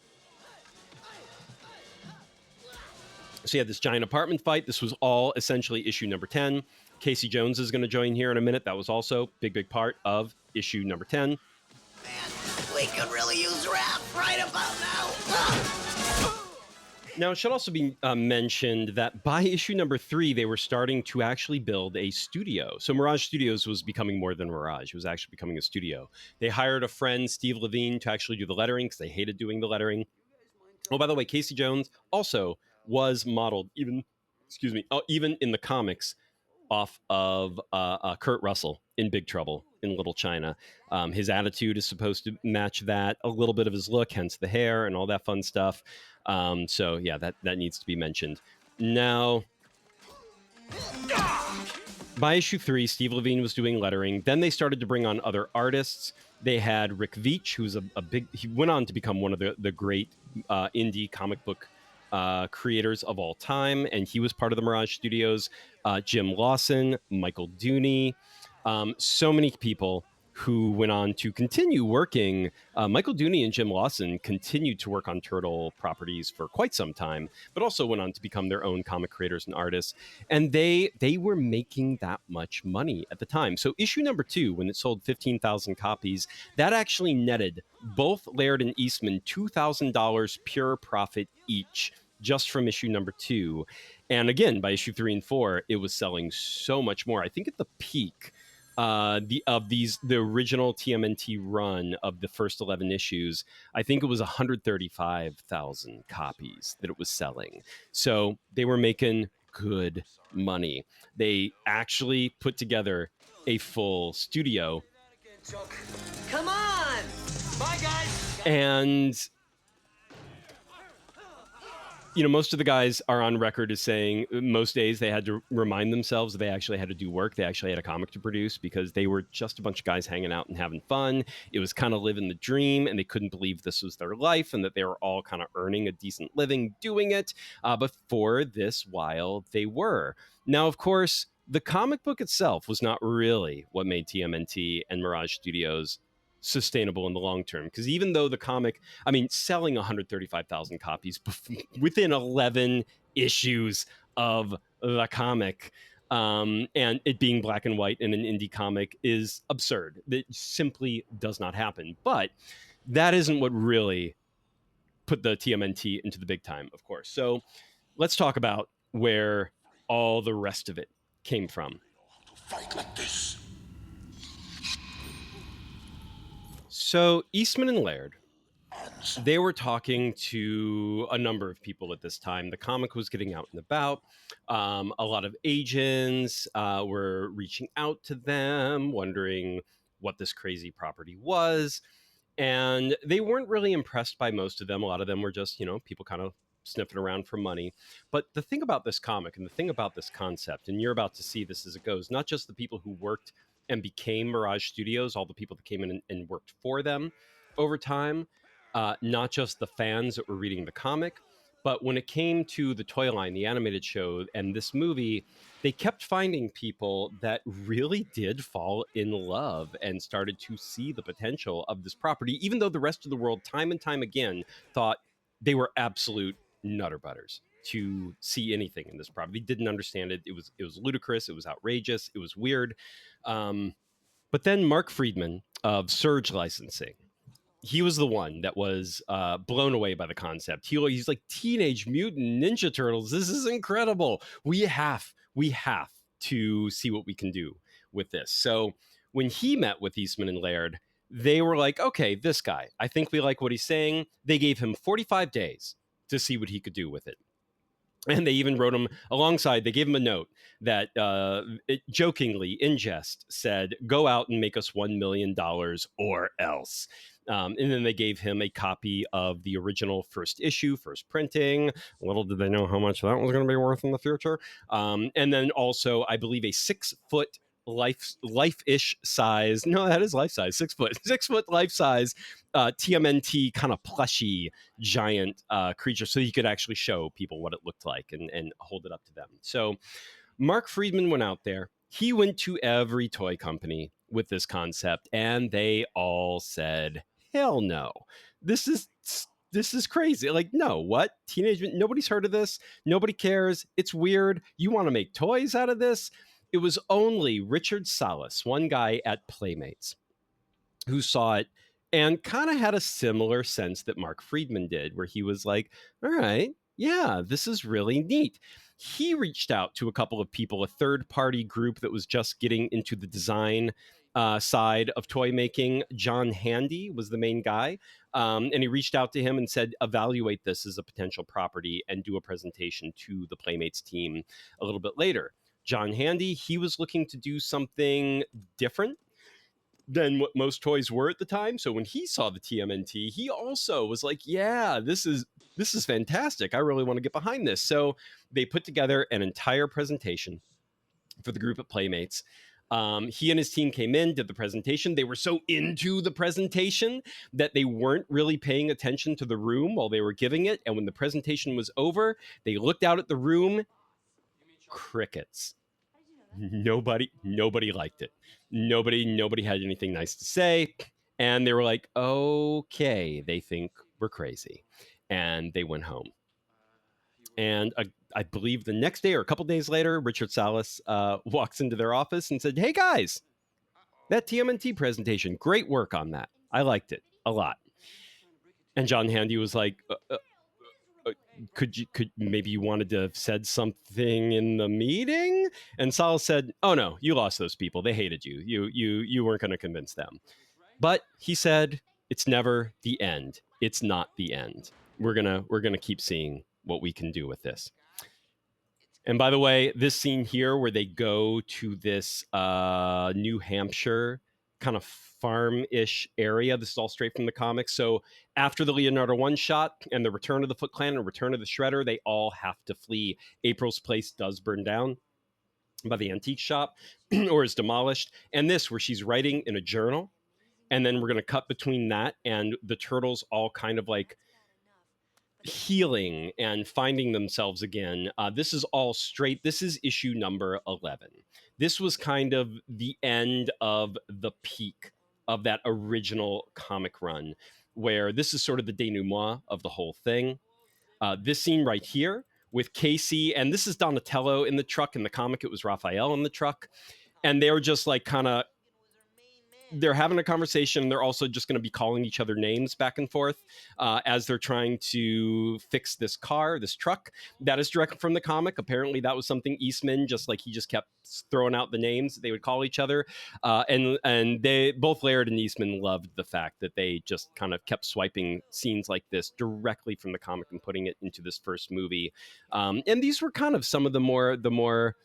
So you had this giant apartment fight. This was all essentially issue number 10. Casey Jones is going to join here in a minute. That was also big part of issue number 10. Man, we could really use rap right about now. Now, it should also be mentioned that by issue number 3, they were starting to actually build a studio. So Mirage Studios was becoming more than Mirage. It was actually becoming a studio. They hired a friend, Steve Levine, to actually do the lettering because they hated doing the lettering. Oh, by the way, Casey Jones also was modeled, even in the comics, off of Kurt Russell in Big Trouble in Little China. His attitude is supposed to match that, a little bit of his look, hence the hair and all that fun stuff. So yeah, that needs to be mentioned. Now, by issue 3, Steve Levine was doing lettering. Then they started to bring on other artists. They had Rick Veitch, who's he went on to become one of the great indie comic book creators of all time, and he was part of the Mirage Studios. Jim Lawson, Michael Dooney, so many people who went on to continue working. Michael Dooney and Jim Lawson continued to work on Turtle properties for quite some time, but also went on to become their own comic creators and artists. And they were making that much money at the time. So issue number 2, when it sold 15,000 copies, that actually netted both Laird and Eastman $2,000 pure profit each, just from issue number 2. And again, by issue 3 and 4, it was selling so much more. I think at the peak, the original TMNT run of the first 11 issues, I think it was 135,000 copies that it was selling. So they were making good money. They actually put together a full studio. Come on! Bye, guys! And most of the guys are on record as saying most days they had to remind themselves that they actually had to do work. They actually had a comic to produce because they were just a bunch of guys hanging out and having fun. It was kind of living the dream, and they couldn't believe this was their life and that they were all kind of earning a decent living doing it. But for this while, they were. Now, of course, the comic book itself was not really what made TMNT and Mirage Studios sustainable in the long term, because even though the comic, selling 135,000 copies within 11 issues of the comic, and it being black and white in an indie comic is absurd. It simply does not happen. But that isn't what really put the TMNT into the big time, of course. So let's talk about where all the rest of it came from. Fight like this. So Eastman and Laird, they were talking to a number of people at this time. The comic was getting out and about. A lot of agents were reaching out to them, wondering what this crazy property was. And they weren't really impressed by most of them. A lot of them were just, people kind of sniffing around for money. But the thing about this comic and the thing about this concept, and you're about to see this as it goes, not just the people who worked and became Mirage Studios, all the people that came in and worked for them over time, not just the fans that were reading the comic, but when it came to the toy line, the animated show, and this movie, they kept finding people that really did fall in love and started to see the potential of this property, even though the rest of the world, time and time again, thought they were absolute nutterbutters to see anything in this property. They didn't understand it. It was ludicrous. It was outrageous. It was weird. But then Mark Friedman of Surge Licensing, he was the one that was blown away by the concept. He's like, Teenage Mutant Ninja Turtles. This is incredible. We have to see what we can do with this. So when he met with Eastman and Laird, they were like, okay, this guy, I think we like what he's saying. They gave him 45 days to see what he could do with it. And they even wrote him alongside, they gave him a note that it jokingly, in jest, said, go out and make us $1 million or else. And then they gave him a copy of the original first issue, first printing. Little did they know how much that was going to be worth in the future. And then also, I believe, a 6-foot life-ish size. No, that is life size. 6 foot, 6 foot life size TMNT kind of plushy giant creature, so you could actually show people what it looked like and hold it up to them. So Mark Friedman went out there. He went to every toy company with this concept, and they all said, hell no. This is crazy. Like, no, what? Nobody's heard of this. Nobody cares. It's weird. You want to make toys out of this? It was only Richard Salas, one guy at Playmates, who saw it and kind of had a similar sense that Mark Friedman did, where he was like, all right, yeah, this is really neat. He reached out to a couple of people, a third-party group that was just getting into the design side of toy making. John Handy was the main guy. And he reached out to him and said, evaluate this as a potential property and do a presentation to the Playmates team a little bit later. John Handy, he was looking to do something different than what most toys were at the time. So when he saw the TMNT, he also was like, yeah, this is fantastic. I really want to get behind this. So they put together an entire presentation for the group at Playmates. He and his team came in, did the presentation. They were so into the presentation that they weren't really paying attention to the room while they were giving it. And when the presentation was over, they looked out at the room. Crickets. Nobody liked it. Nobody had anything nice to say. And they were like, okay, they think we're crazy. And they went home. And I believe the next day or a couple days later, Richard Salas walks into their office and said, hey guys, that TMNT presentation, great work on that. I liked it a lot. And John Handy was like, could maybe you wanted to have said something in the meeting? And Salas said, oh no, you lost those people. They hated you. You weren't going to convince them. But he said, it's never the end. It's not the end. We're gonna keep seeing what we can do with this. And by the way, this scene here where they go to this New Hampshire kind of farm-ish area, this is all straight from the comics. So after the Leonardo one shot and the return of the Foot Clan and return of the Shredder, they all have to flee. April's place does burn down by the antique shop or is demolished. And this, where she's writing in a journal, and then we're going to cut between that and the turtles all kind of like healing and finding themselves again. This is all straight. This is issue number 11. This was kind of the end of the peak of that original comic run, where this is sort of the denouement of the whole thing. This scene right here with Casey, and this is Donatello in the truck. In the comic, it was Raphael in the truck. And they were just like kind of, they're having a conversation. They're also just going to be calling each other names back and forth as they're trying to fix this car, this truck. That is direct from the comic. Apparently that was something Eastman, just like he just kept throwing out the names they would call each other. And they both, Laird and Eastman, loved the fact that they just kind of kept swiping scenes like this directly from the comic and putting it into this first movie. And these were kind of some of the more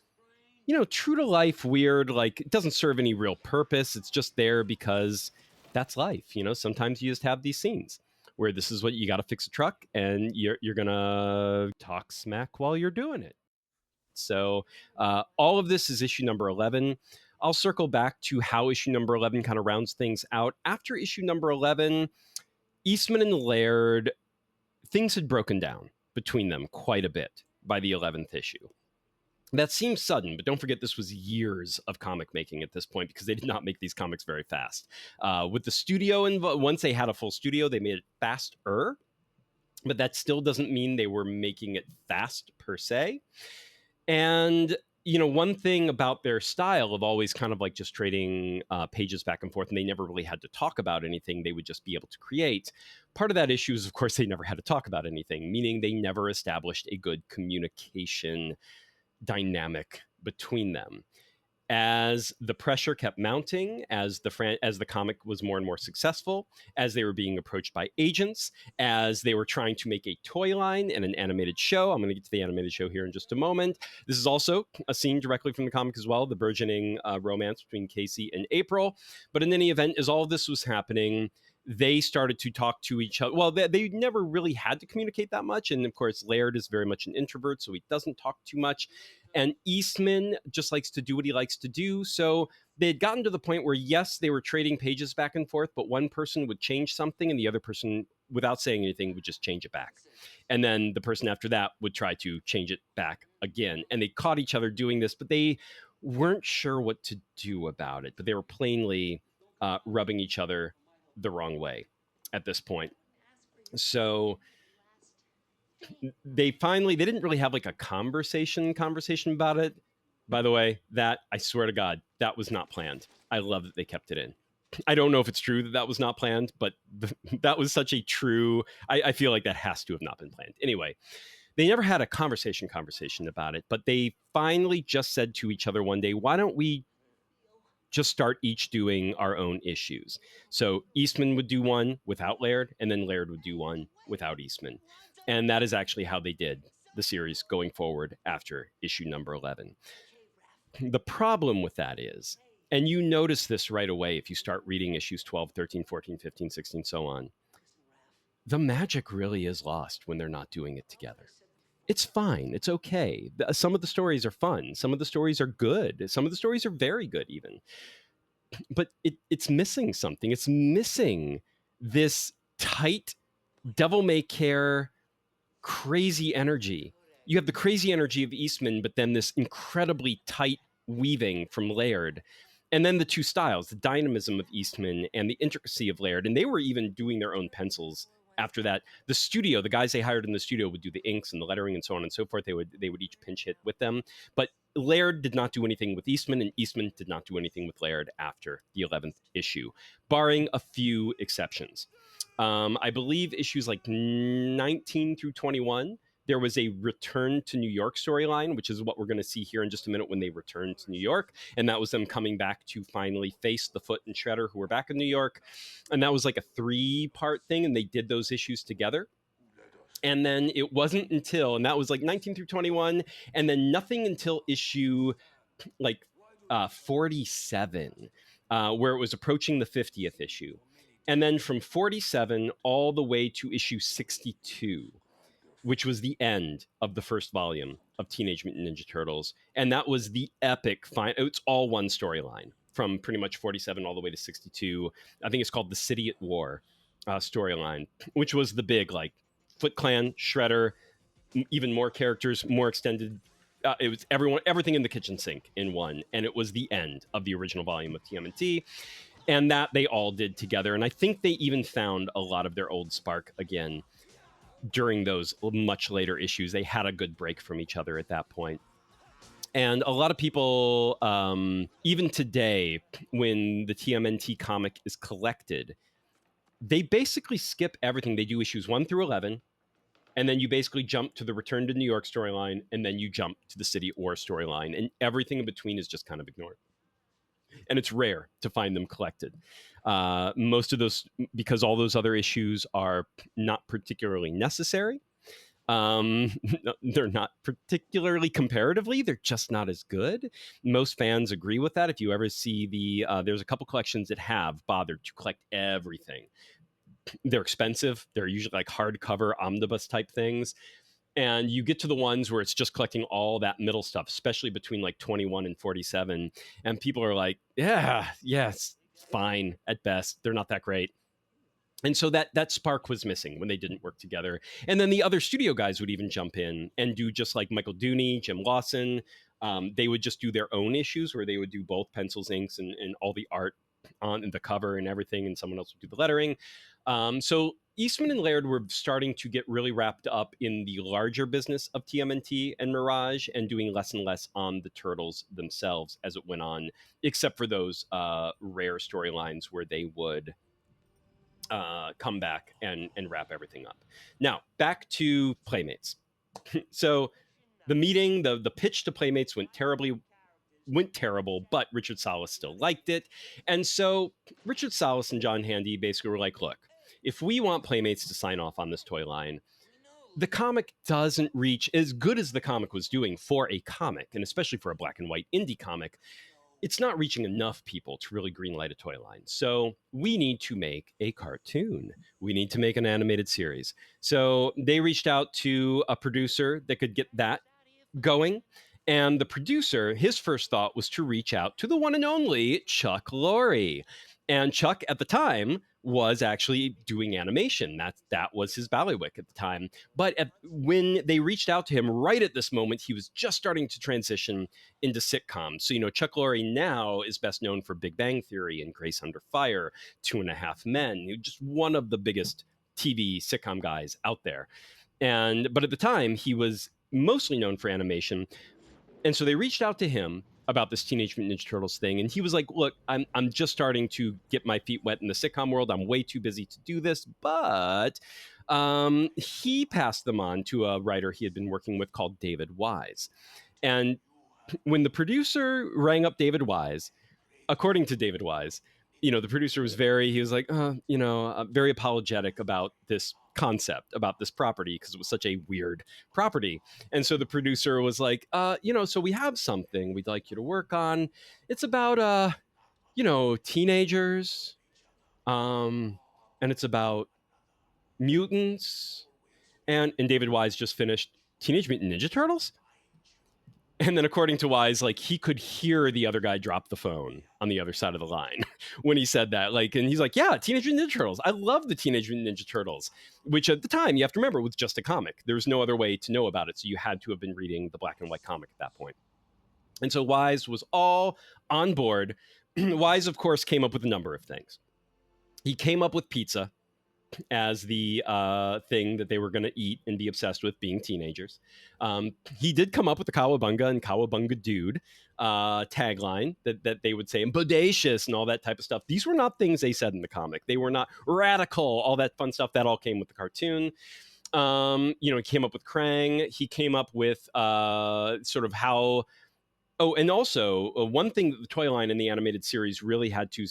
true to life, weird, like it doesn't serve any real purpose. It's just there because that's life. Sometimes you just have these scenes where this is what you got to fix a truck and you're going to talk smack while you're doing it. So all of this is issue number 11. I'll circle back to how issue number 11 kind of rounds things out. After issue number 11, Eastman and Laird, things had broken down between them quite a bit by the 11th issue. That seems sudden, but don't forget this was years of comic making at this point, because they did not make these comics very fast. With the studio, once they had a full studio, they made it faster, but that still doesn't mean they were making it fast per se. And one thing about their style of always kind of like just trading pages back and forth, and they never really had to talk about anything, they would just be able to create. Part of that issue is, of course, they never had to talk about anything, meaning they never established a good communication dynamic between them. as the pressure kept mounting, as the comic was more and more successful, as they were being approached by agents, as they were trying to make a toy line and an animated show. I'm going to get to the animated show here in just a moment. This is also a scene directly from the comic as well, the burgeoning romance between Casey and April. But in any event, as all of this was happening, they started to talk to each other. Well, they never really had to communicate that much. And of course, Laird is very much an introvert, so he doesn't talk too much. And Eastman just likes to do what he likes to do. So they had gotten to the point where, yes, they were trading pages back and forth, but one person would change something and the other person, without saying anything, would just change it back. And then the person after that would try to change it back again. And they caught each other doing this, but they weren't sure what to do about it. But they were plainly rubbing each other the wrong way at this point. So they didn't really have like a conversation about it. By the way, that, I swear to God, that was not planned. I love that they kept it in. I don't know if it's true that that was not planned, but that was such a true, I feel like that has to have not been planned. Anyway, they never had a conversation about it, but they finally just said to each other one day, why don't we just start each doing our own issues? So Eastman would do one without Laird, and then Laird would do one without Eastman. And that is actually how they did the series going forward after issue number 11. The problem with that is, and you notice this right away if you start reading issues 12, 13, 14, 15, 16, so on, the magic really is lost when they're not doing it together. It's fine. It's okay. Some of the stories are fun. Some of the stories are good. Some of the stories are very good even. But it's missing something. It's missing this tight, devil-may-care, crazy energy. You have the crazy energy of Eastman, but then this incredibly tight weaving from Laird. And then the two styles, the dynamism of Eastman and the intricacy of Laird. And they were even doing their own pencils after that. The studio, the guys they hired in the studio would do the inks and the lettering and so on and so forth. They would each pinch hit with them. But Laird did not do anything with Eastman, and Eastman did not do anything with Laird after the 11th issue, barring a few exceptions. I believe issues like 19 through 21, there was a return to New York storyline, which is what we're going to see here in just a minute when they return to New York. And that was them coming back to finally face the Foot and Shredder, who were back in New York. And that was like a 3-part thing, and they did those issues together. And then it wasn't until, and that was like 19 through 21, and then nothing until issue like 47, where it was approaching the 50th issue. And then from 47 all the way to issue 62, which was the end of the first volume of Teenage Mutant Ninja Turtles. And that was the epic it's all one storyline from pretty much 47 all the way to 62. I think it's called the City at War storyline, which was the big, like, Foot Clan, Shredder, even more characters, more extended. It was everything in the kitchen sink in one. And it was the end of the original volume of TMNT. And that they all did together. And I think they even found a lot of their old spark again during those much later issues. They had a good break from each other at that point. And a lot of people, even today, when the TMNT comic is collected, they basically skip everything. They do issues 1 through 11, and then you basically jump to the Return to New York storyline, and then you jump to the City at War storyline, and everything in between is just kind of ignored. And it's rare to find them collected. Most of those, because all those other issues are not particularly necessary. They're not particularly comparatively, they're just not as good. Most fans agree with that. If you ever see there's a couple collections that have bothered to collect everything. They're expensive. They're usually like hardcover omnibus type things. And you get to the ones where it's just collecting all that middle stuff, especially between like 21 and 47. And people are like, it's fine at best. They're not that great. And so that spark was missing when they didn't work together. And then the other studio guys would even jump in and do, just like Michael Dooney, Jim Lawson. They would just do their own issues where they would do both pencils, inks, and all the art on the cover and everything. And someone else would do the lettering. So Eastman and Laird were starting to get really wrapped up in the larger business of TMNT and Mirage, and doing less and less on the Turtles themselves as it went on, except for those rare storylines where they would come back and wrap everything up. Now, back to Playmates. So the meeting, the pitch to Playmates went terribly went terrible, but Richard Salas still liked it. And so Richard Salas and John Handy basically were like, look, if we want Playmates to sign off on this toy line, the comic doesn't reach as good as the comic was doing for a comic, and especially for a black and white indie comic. It's not reaching enough people to really greenlight a toy line. So we need to make a cartoon. We need to make an animated series. So they reached out to a producer that could get that going. And the producer, his first thought was to reach out to the one and only Chuck Lorre. And Chuck at the time was actually doing animation. That was his ballywick at the time. But when they reached out to him right at this moment, he was just starting to transition into sitcoms. So, Chuck Lorre now is best known for Big Bang Theory and Grace Under Fire, Two and a Half Men, just one of the biggest TV sitcom guys out there. But at the time, he was mostly known for animation. And so they reached out to him about this Teenage Mutant Ninja Turtles thing. And he was like, look, I'm just starting to get my feet wet in the sitcom world. I'm way too busy to do this. But he passed them on to a writer he had been working with called David Wise. And when the producer rang up David Wise, according to David Wise, the producer was he was like, very apologetic about this concept, about this property, because it was such a weird property. And so the producer was like, so we have something we'd like you to work on. It's about, teenagers, and it's about mutants. And David Wise just finished Teenage Mutant Ninja Turtles. And then according to Wise, he could hear the other guy drop the phone on the other side of the line when he said that. And he's like, yeah, Teenage Mutant Ninja Turtles. I love the Teenage Mutant Ninja Turtles, which at the time, you have to remember, was just a comic. There was no other way to know about it. So you had to have been reading the black and white comic at that point. And so Wise was all on board. Wise, of course, came up with a number of things. He came up with pizza as the thing that they were going to eat and be obsessed with, being teenagers. He did come up with the Cowabunga and Cowabunga Dude tagline that they would say, and bodacious and all that type of stuff. These were not things they said in the comic. They were not radical, all that fun stuff. That all came with the cartoon. He came up with Krang. He came up with sort of how... Oh, and also one thing that the toy line in the animated series really had to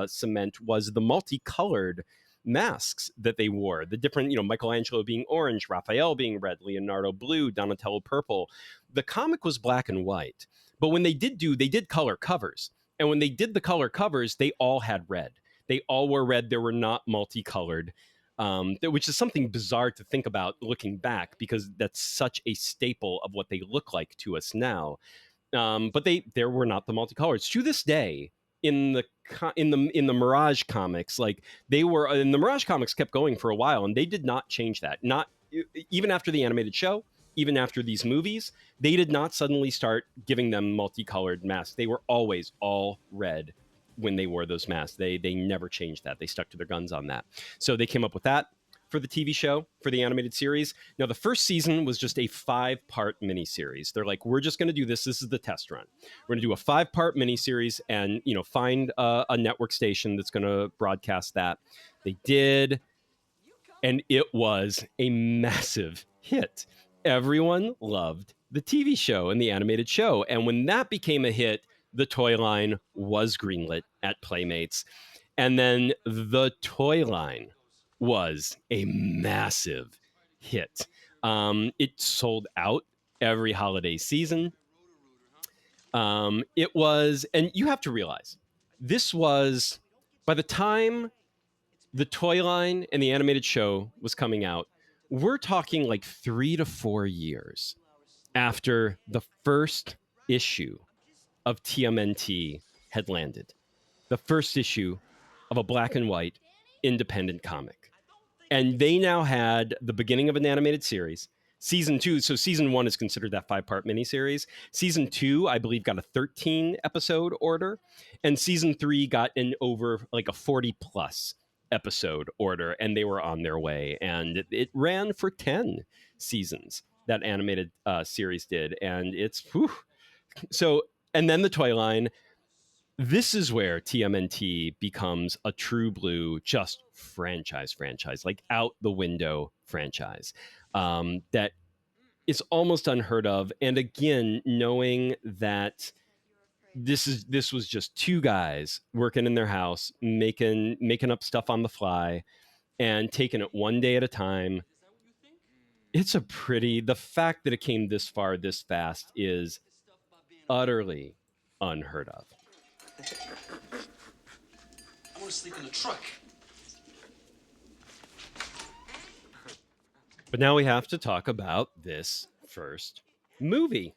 cement was the multicolored masks that they wore. The different, Michelangelo being orange, Raphael being red, Leonardo blue, Donatello purple. The comic was black and white, but when they did color covers. And when they did the color covers, they all had red. They all were red. They were not multicolored, which is something bizarre to think about looking back, because that's such a staple of what they look like to us now. But there were not the multicolors to this day. In the Mirage comics, they were, and the Mirage comics kept going for a while, and they did not change that. Not even after the animated show, even after these movies, they did not suddenly start giving them multicolored masks. They were always all red when they wore those masks. They never changed that. They stuck to their guns on that. So they came up with that for the TV show, for the animated series. Now, the first season was just a 5-part miniseries. They're like, we're just going to do this. This is the test run. We're going to do a 5-part miniseries and, find a network station that's going to broadcast that. They did, and it was a massive hit. Everyone loved the TV show and the animated show. And when that became a hit, the toy line was greenlit at Playmates. And then the toy line was a massive hit. It sold out every holiday season. It was, and you have to realize, this was, by the time the toy line and the animated show was coming out, we're talking 3 to 4 years after the first issue of TMNT had landed. The first issue of a black and white independent comic. And they now had the beginning of an animated series. Season 2, so season 1 is considered that 5-part miniseries. Season 2, I believe, got a 13-episode order. And season 3 got a 40-plus episode order. And they were on their way. And it ran for 10 seasons, that animated series did. And it's... whew. So, and then the toy line... This is where TMNT becomes a true blue, just franchise, out the window franchise that is almost unheard of. And again, knowing that this was just two guys working in their house, making up stuff on the fly and taking it one day at a time. It's a pretty, the fact that it came this far this fast is utterly unheard of. I want to sleep in the truck. But now we have to talk about this first movie.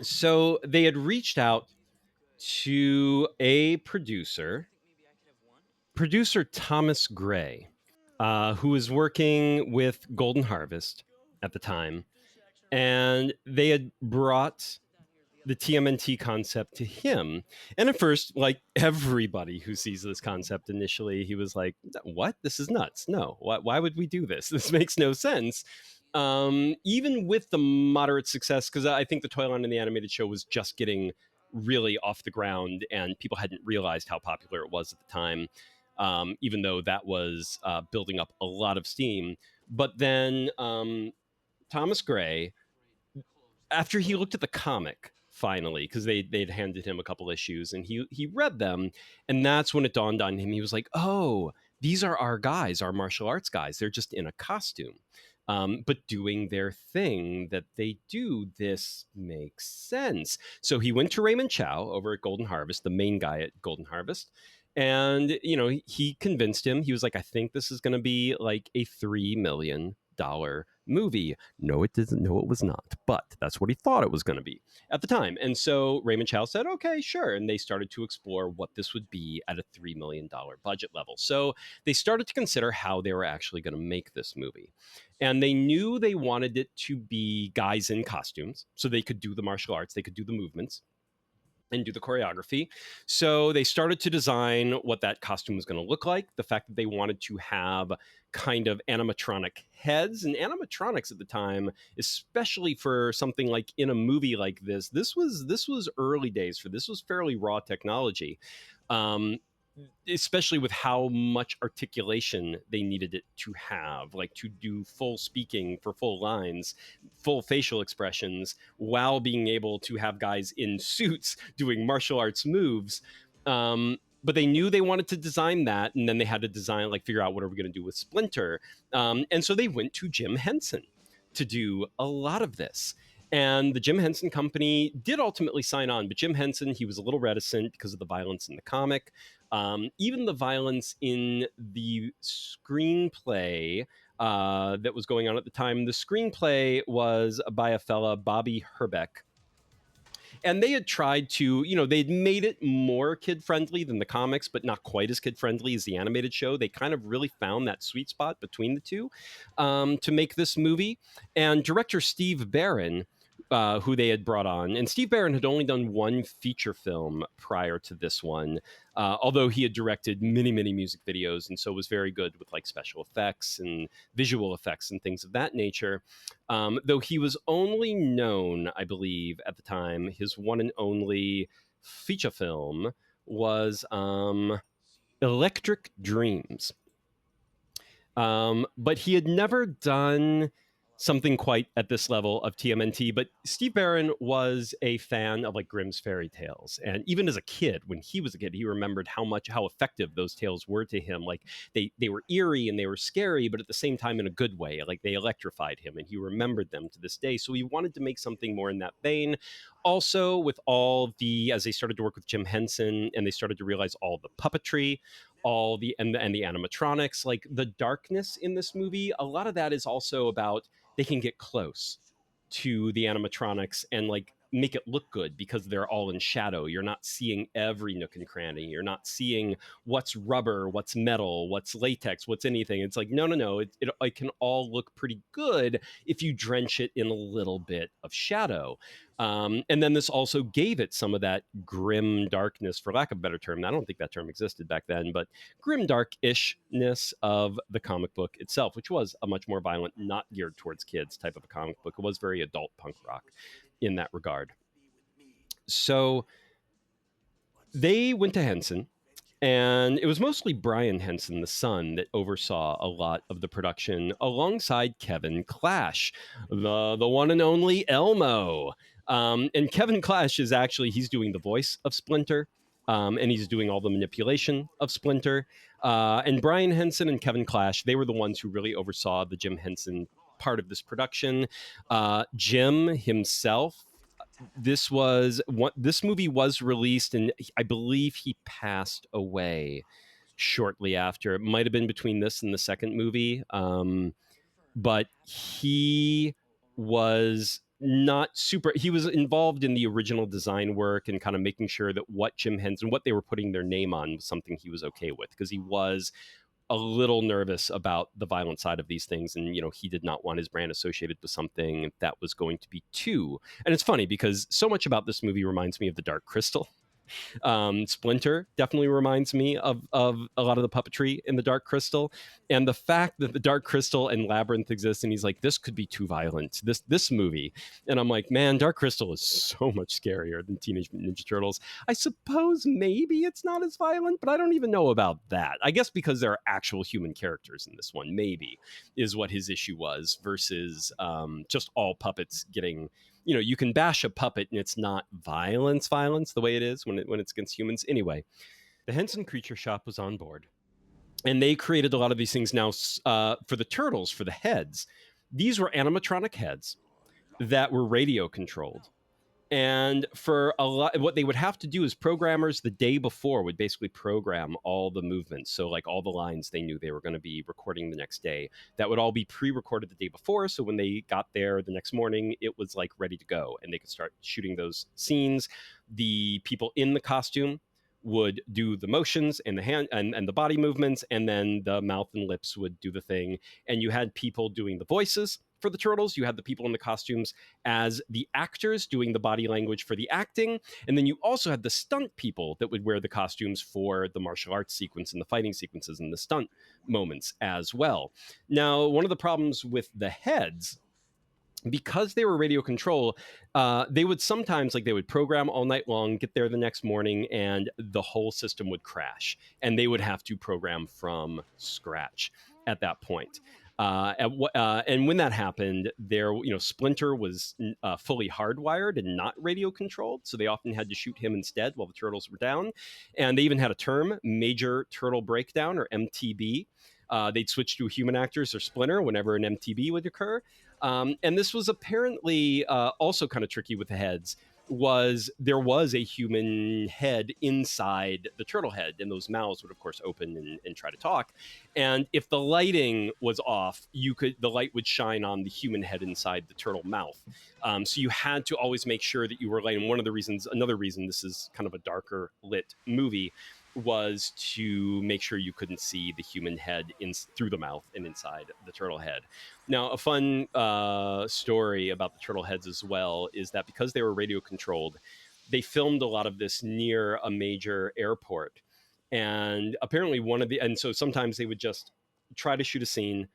So they had reached out to a producer Thomas Gray, who was working with Golden Harvest at the time. And they had brought the TMNT concept to him. And at first, like everybody who sees this concept initially, he was like, what? This is nuts. No, why would we do this? This makes no sense. Even with the moderate success, because I think the Toyline and the animated show was just getting really off the ground and people hadn't realized how popular it was at the time, even though that was building up a lot of steam. But then Thomas Gray, after he looked at the comic finally, because they'd handed him a couple issues and he read them, and that's when it dawned on him. He was like, oh, these are our guys, our martial arts guys. They're just in a costume, but doing their thing that they do. This makes sense. So he went to Raymond Chow over at Golden Harvest, the main guy at Golden Harvest, and he convinced him. He was like, I think this is going to be like a $3 million movie. No, it didn't. No, it was not. But that's what he thought it was going to be at the time. And so Raymond Chow said, okay, sure. And they started to explore what this would be at a $3 million budget level. So they started to consider how they were actually going to make this movie. And they knew they wanted it to be guys in costumes so they could do the martial arts, they could do the movements and do the choreography. So they started to design what that costume was going to look like. The fact that they wanted to have kind of animatronic heads, and animatronics at the time, especially for something like in a movie like this was early days for this. Was fairly raw technology. Especially with how much articulation they needed it to have, like to do full speaking for full lines, full facial expressions, while being able to have guys in suits doing martial arts moves. But they knew they wanted to design that, and then they had to design, like, figure out what are we going to do with Splinter. And so they went to Jim Henson to do a lot of this. And the Jim Henson Company did ultimately sign on, but Jim Henson, he was a little reticent because of the violence in the comic. Even the violence in the screenplay that was going on at the time. The screenplay was by a fella, Bobby Herbeck. And they had tried to, they'd made it more kid-friendly than the comics, but not quite as kid-friendly as the animated show. They kind of really found that sweet spot between the two to make this movie. And director Steve Barron, who they had brought on. And Steve Barron had only done one feature film prior to this one, although he had directed many, many music videos, and so was very good with like special effects and visual effects and things of that nature. Though he was only known, I believe, at the time, his one and only feature film was Electric Dreams. But he had never done something quite at this level of TMNT. But Steve Barron was a fan of like Grimm's fairy tales. And even as a kid, when he was a kid, he remembered how effective those tales were to him. Like they were eerie and they were scary, but at the same time in a good way. Like they electrified him and he remembered them to this day. So he wanted to make something more in that vein. Also, with as they started to work with Jim Henson and they started to realize all the puppetry, all the animatronics, like the darkness in this movie, a lot of that is also about they can get close to the animatronics and like make it look good because they're all in shadow. You're not seeing every nook and cranny. You're not seeing what's rubber, what's metal, what's latex, what's anything. It's like, no. It can all look pretty good if you drench it in a little bit of shadow. And then this also gave it some of that grim darkness, for lack of a better term. I don't think that term existed back then, but grim dark-ishness of the comic book itself, which was a much more violent, not geared towards kids type of a comic book. It was very adult punk rock in that regard. So they went to Henson, and it was mostly Brian Henson, the son, that oversaw a lot of the production alongside Kevin Clash, the one and only Elmo. And Kevin Clash is actually, he's doing the voice of Splinter. And he's doing all the manipulation of Splinter. And Brian Henson and Kevin Clash, they were the ones who really oversaw the Jim Henson part of this production. Jim himself, this movie was released, and I believe he passed away shortly after. It might have been between this and the second movie. But he was not super, he was involved in the original design work and kind of making sure that what Jim Henson, what they were putting their name on, was something he was okay with, because he was a little nervous about the violent side of these things, and he did not want his brand associated with something that was going to be too. And it's funny because so much about this movie reminds me of The Dark Crystal. Splinter definitely reminds me of a lot of the puppetry in the Dark Crystal, and the fact that the Dark Crystal and Labyrinth exist, and he's like, this could be too violent, this movie. And I'm like, man, Dark Crystal is so much scarier than Teenage Mutant Ninja Turtles. I suppose maybe it's not as violent, but I don't even know about that. I guess because there are actual human characters in this one, maybe, is what his issue was, versus just all puppets getting, you can bash a puppet and it's not violence the way it is when it's against humans. Anyway, the Henson Creature Shop was on board, and they created a lot of these things. Now, for the turtles, for the heads, these were animatronic heads that were radio controlled. And for a lot, what they would have to do is programmers the day before would basically program all the movements. So like all the lines they knew they were going to be recording the next day, that would all be pre-recorded the day before. So when they got there the next morning, it was like ready to go and they could start shooting those scenes. The people in the costume would do the motions and the hand and the body movements, and then the mouth and lips would do the thing. And you had people doing the voices for the turtles. You had the people in the costumes as the actors doing the body language for the acting. And then you also had the stunt people that would wear the costumes for the martial arts sequence and the fighting sequences and the stunt moments as well. Now, one of the problems with the heads, because they were radio control, they would sometimes, like, they would program all night long, get there the next morning, and the whole system would crash, and they would have to program from scratch at that point. And when that happened, Splinter was fully hardwired and not radio controlled, so they often had to shoot him instead while the turtles were down. And they even had a term, Major Turtle Breakdown, or MTB. They'd switch to human actors or Splinter whenever an MTB would occur. And this was apparently also kind of tricky with the heads. There was a human head inside the turtle head, and those mouths would of course open and try to talk. And if the lighting was off, the light would shine on the human head inside the turtle mouth. So you had to always make sure that you were lighting. Another reason this is kind of a darker lit movie, was to make sure you couldn't see the human head through the mouth and inside the turtle head. Now, a fun story about the turtle heads as well is that because they were radio controlled, they filmed a lot of this near a major airport. And apparently and so sometimes they would just try to shoot a scene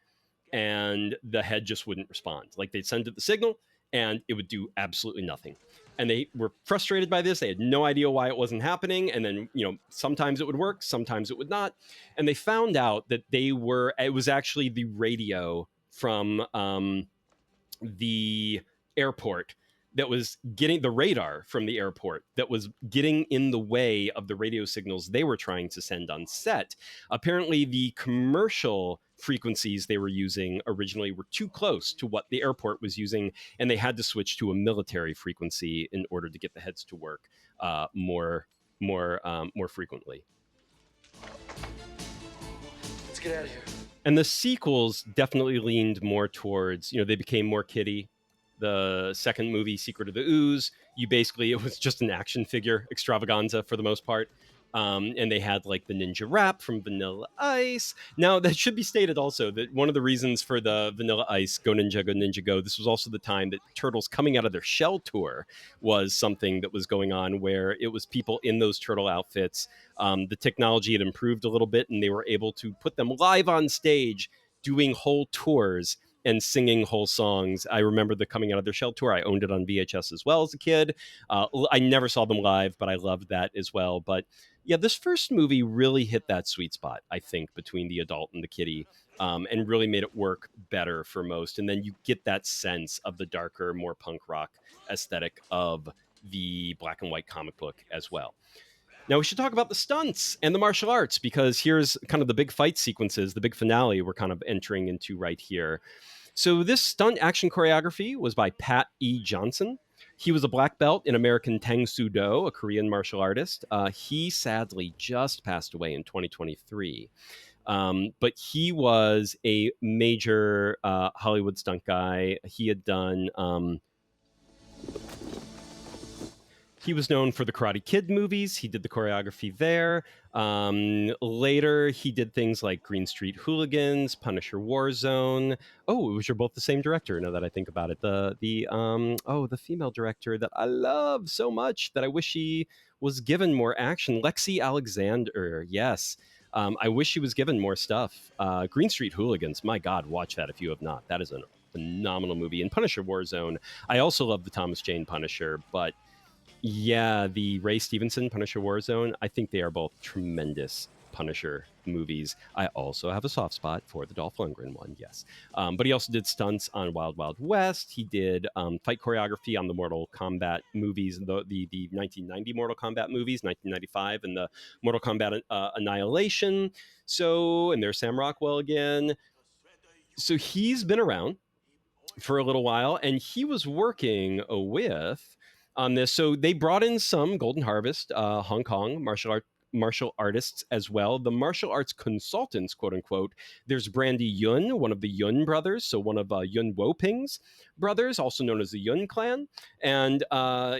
and the head just wouldn't respond. Like, they'd send it the signal and it would do absolutely nothing. And they were frustrated by this. They had no idea why it wasn't happening. And then, sometimes it would work, sometimes it would not. And they found out that it was actually the radio from the airport that was getting the radar from the airport that was getting in the way of the radio signals they were trying to send on set. Apparently, the commercial frequencies they were using originally were too close to what the airport was using, and they had to switch to a military frequency in order to get the heads to work more frequently. Let's get out of here. And the sequels definitely leaned more towards, they became more kiddie. The second movie, Secret of the Ooze, it was just an action figure extravaganza for the most part. And they had like the ninja rap from Vanilla Ice. Now, that should be stated also that one of the reasons for the Vanilla Ice Go Ninja Go, this was also the time that Turtles coming out of their shell tour was something that was going on, where it was people in those turtle outfits. The technology had improved a little bit, and they were able to put them live on stage doing whole tours and singing whole songs. I remember the Coming Out of Their Shell tour. I owned it on VHS as well as a kid. I never saw them live, but I loved that as well. But yeah, this first movie really hit that sweet spot, I think, between the adult and the kiddie. And really made it work better for most. And then you get that sense of the darker, more punk rock aesthetic of the black and white comic book as well. Now we should talk about the stunts and the martial arts, because here's kind of the big fight sequences, the big finale we're kind of entering into right here. So this stunt action choreography was by Pat E. Johnson. He was a black belt in American Tang Soo Do, a Korean martial artist. He sadly just passed away in 2023. But he was a major Hollywood stunt guy. He had done he was known for the Karate Kid movies. He did the choreography there. Later, he did things like Green Street Hooligans, Punisher Warzone. Oh, it was both the same director. Now that I think about it, the female director that I love so much that I wish she was given more action, Lexi Alexander. Yes. I wish she was given more stuff. Green Street Hooligans. My God, watch that if you have not. That is a phenomenal movie. And Punisher Warzone. I also love the Thomas Jane Punisher, but yeah, the Ray Stevenson Punisher Warzone, I think they are both tremendous Punisher movies. I also have a soft spot for the Dolph Lundgren one, yes. But he also did stunts on Wild Wild West. He did fight choreography on the Mortal Kombat movies, the 1990 Mortal Kombat movies, 1995, and the Mortal Kombat Annihilation. So, and there's Sam Rockwell again. So he's been around for a little while, and he was working with on this. So they brought in some Golden Harvest, Hong Kong martial artists as well. The martial arts consultants, quote unquote. There's Brandy Yun, one of the Yun brothers, so one of Yun Woping's brothers, also known as the Yun clan. And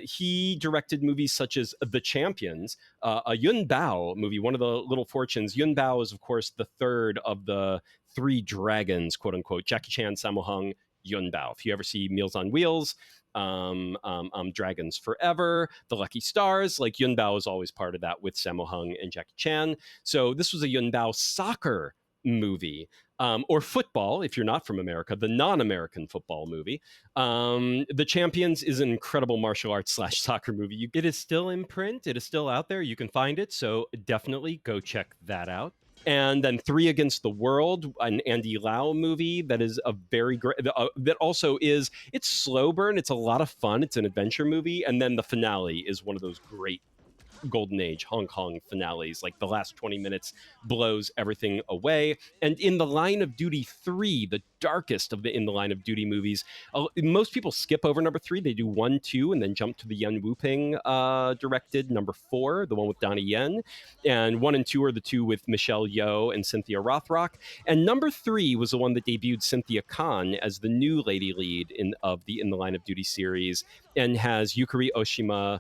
he directed movies such as The Champions, a Yun Bao movie, one of the Little Fortunes. Yun Bao is, of course, the third of the three dragons, quote unquote, Jackie Chan, Sammo Hung, Yun Bao. If you ever see Meals on Wheels, Dragons Forever, The Lucky Stars, like Yun Bao is always part of that with Sammo Hung and Jackie Chan. So this was a Yun Bao soccer movie. Or football, if you're not from America, the non-American football movie. The Champions is an incredible martial arts / soccer movie. It is still in print. It is still out there. You can find it. So definitely go check that out. And then Three Against the World, an Andy Lau movie that is a very great, that also is, it's slow burn. It's a lot of fun. It's an adventure movie. And then the finale is one of those great Golden Age Hong Kong finales. Like the last 20 minutes blows everything away. And in the Line of Duty 3, the darkest of the In the Line of Duty movies, most people skip over number 3. They do 1, 2, and then jump to the Yun Wuping directed number 4, the one with Donnie Yen. And 1 and 2 are the two with Michelle Yeoh and Cynthia Rothrock. And number 3 was the one that debuted Cynthia Khan as the new lady lead in the Line of Duty series, and has Yukari Oshima.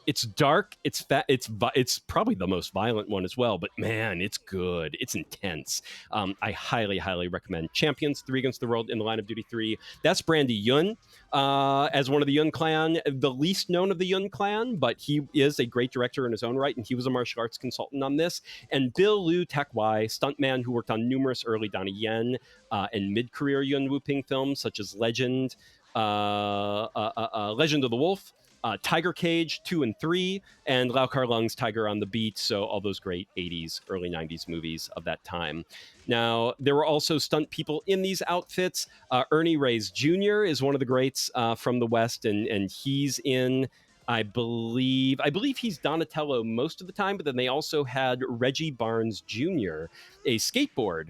It's dark, it's fat, it's probably the most violent one as well, but man, it's good, it's intense. I highly recommend Champions, Three Against the World, In the Line of Duty 3. That's Brandy Yun as one of the Yun clan, the least known of the Yun clan, but he is a great director in his own right, and he was a martial arts consultant on this. And Bill Liu Tak-wai, stuntman who worked on numerous early Donnie Yen and mid-career Yun Wuping films such as Legend of the Wolf, Tiger Cage 2 and 3, and Lau Kar Leung's Tiger on the Beat. So all those great 80s, early 90s movies of that time. Now, there were also stunt people in these outfits. Ernie Reyes Jr. is one of the greats from the West, and he's in, I believe he's Donatello most of the time, but then they also had Reggie Barnes Jr., a skateboard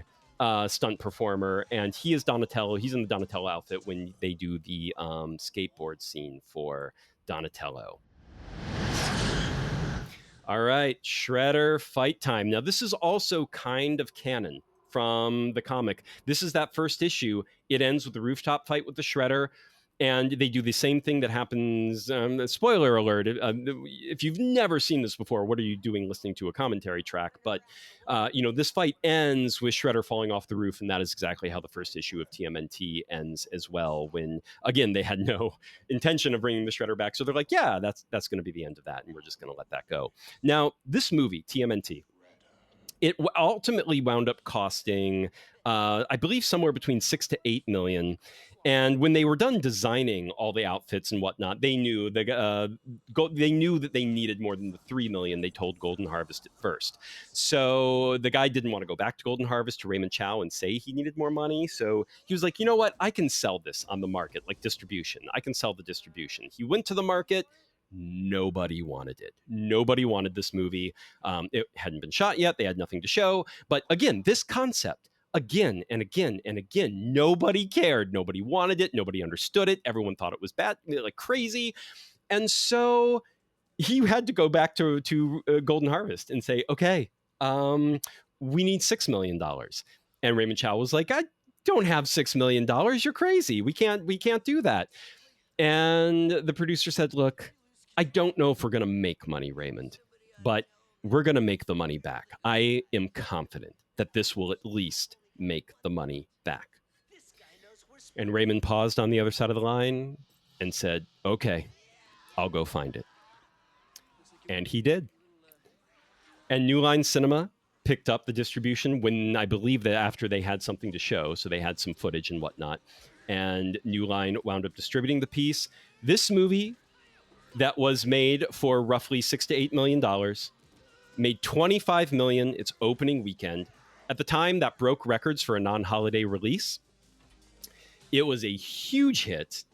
stunt performer, and he is Donatello. He's in the Donatello outfit when they do the skateboard scene for Donatello. All right, Shredder fight time. Now, this is also kind of canon from the comic. This is that first issue. It ends with the rooftop fight with the Shredder, and they do the same thing that happens. Spoiler alert, if you've never seen this before, what are you doing listening to a commentary track? But, this fight ends with Shredder falling off the roof, and that is exactly how the first issue of TMNT ends as well, when, again, they had no intention of bringing the Shredder back. So they're like, yeah, that's going to be the end of that, and we're just going to let that go. Now, this movie, TMNT, It ultimately wound up costing, I believe, somewhere between 6 to 8 million. And when they were done designing all the outfits and whatnot, they knew they knew that they needed more than the 3 million they told Golden Harvest at first. So the guy didn't want to go back to Golden Harvest to Raymond Chow and say he needed more money. So he was like, you know what? I can sell this on the market, like distribution. I can sell the distribution. He went to the market. Nobody wanted it. Nobody wanted this movie. It hadn't been shot yet. They had nothing to show. But again, this concept, again and again and again, nobody cared. Nobody wanted it. Nobody understood it. Everyone thought it was bad, like crazy. And so he had to go back to Golden Harvest and say, okay, we need $6 million. And Raymond Chow was like, I don't have $6 million. You're crazy. We can't do that. And the producer said, look, I don't know if we're going to make money, Raymond, but we're going to make the money back. I am confident that this will at least make the money back. And Raymond paused on the other side of the line and said, okay, I'll go find it. And he did. And New Line Cinema picked up the distribution when, I believe, that after they had something to show, so they had some footage and whatnot, and New Line wound up distributing the piece. This movie that was made for roughly $6 to $8 million made $25 million its opening weekend. At the time, that broke records for a non-holiday release. It was a huge hit.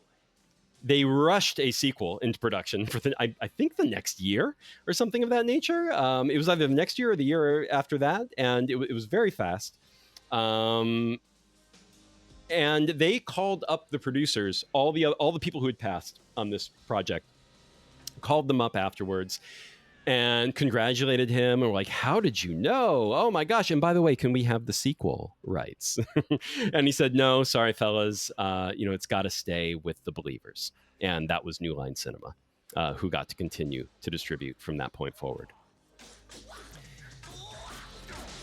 They rushed a sequel into production for I think the next year or something of that nature. It was either the next year or the year after that, and it was very fast. And they called up the producers, all the people who had passed on this project, called them up afterwards and congratulated him and were like, how did you know? Oh my gosh. And by the way, can we have the sequel rights? And he said, no, sorry, fellas. It's got to stay with the Believers. And that was New Line Cinema, who got to continue to distribute from that point forward.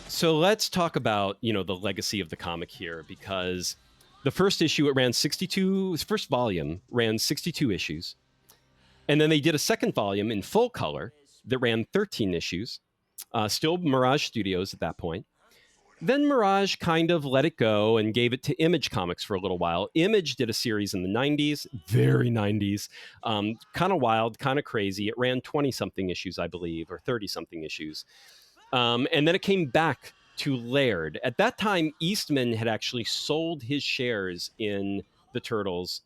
So let's talk about, the legacy of the comic here, because the first issue, it ran 62, first volume ran 62 issues. And then they did a second volume in full color that ran 13 issues, still Mirage Studios at that point. Then Mirage kind of let it go and gave it to Image Comics for a little while. Image did a series in the 90s, very 90s, kind of wild, kind of crazy. It ran 20-something issues, I believe, or 30-something issues. And then it came back to Laird. At that time, Eastman had actually sold his shares in the Turtles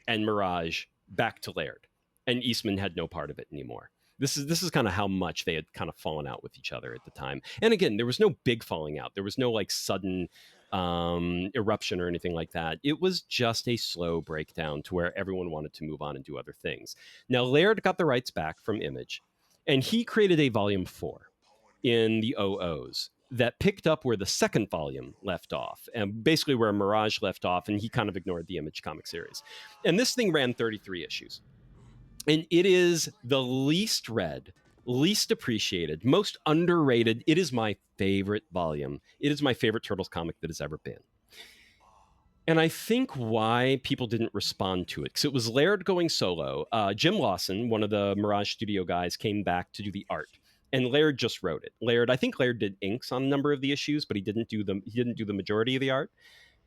and Mirage back to Laird, and Eastman had no part of it anymore. This is kind of how much they had kind of fallen out with each other at the time. And again, there was no big falling out. There was no like sudden eruption or anything like that. It was just a slow breakdown to where everyone wanted to move on and do other things. Now, Laird got the rights back from Image, and he created a volume 4 in the OOs that picked up where the second volume left off, and basically where Mirage left off, and he kind of ignored the Image comic series. And this thing ran 33 issues. And it is the least read, least appreciated, most underrated. It is my favorite volume. It is my favorite Turtles comic that has ever been. And I think why people didn't respond to it, because it was Laird going solo. Jim Lawson, one of the Mirage Studio guys, came back to do the art, and Laird just wrote it. I think Laird did inks on a number of the issues, but he didn't do the majority of the art.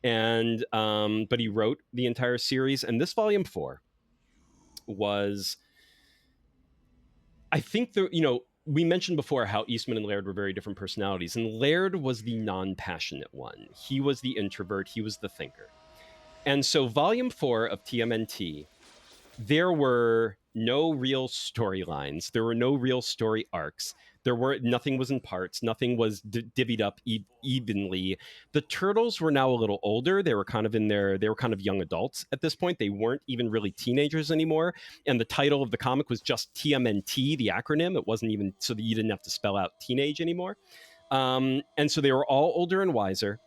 And but he wrote the entire series. And this volume 4 was, I think, we mentioned before how Eastman and Laird were very different personalities, and Laird was the non-passionate one. He was the introvert. He was the thinker. And so volume 4 of TMNT, there were no real storylines. There were no real story arcs. Nothing was in parts. Nothing was divvied up evenly. The Turtles were now a little older. They were kind of young adults at this point. They weren't even really teenagers anymore. And the title of the comic was just TMNT, the acronym. It wasn't even so that you didn't have to spell out teenage anymore. And so they were all older and wiser.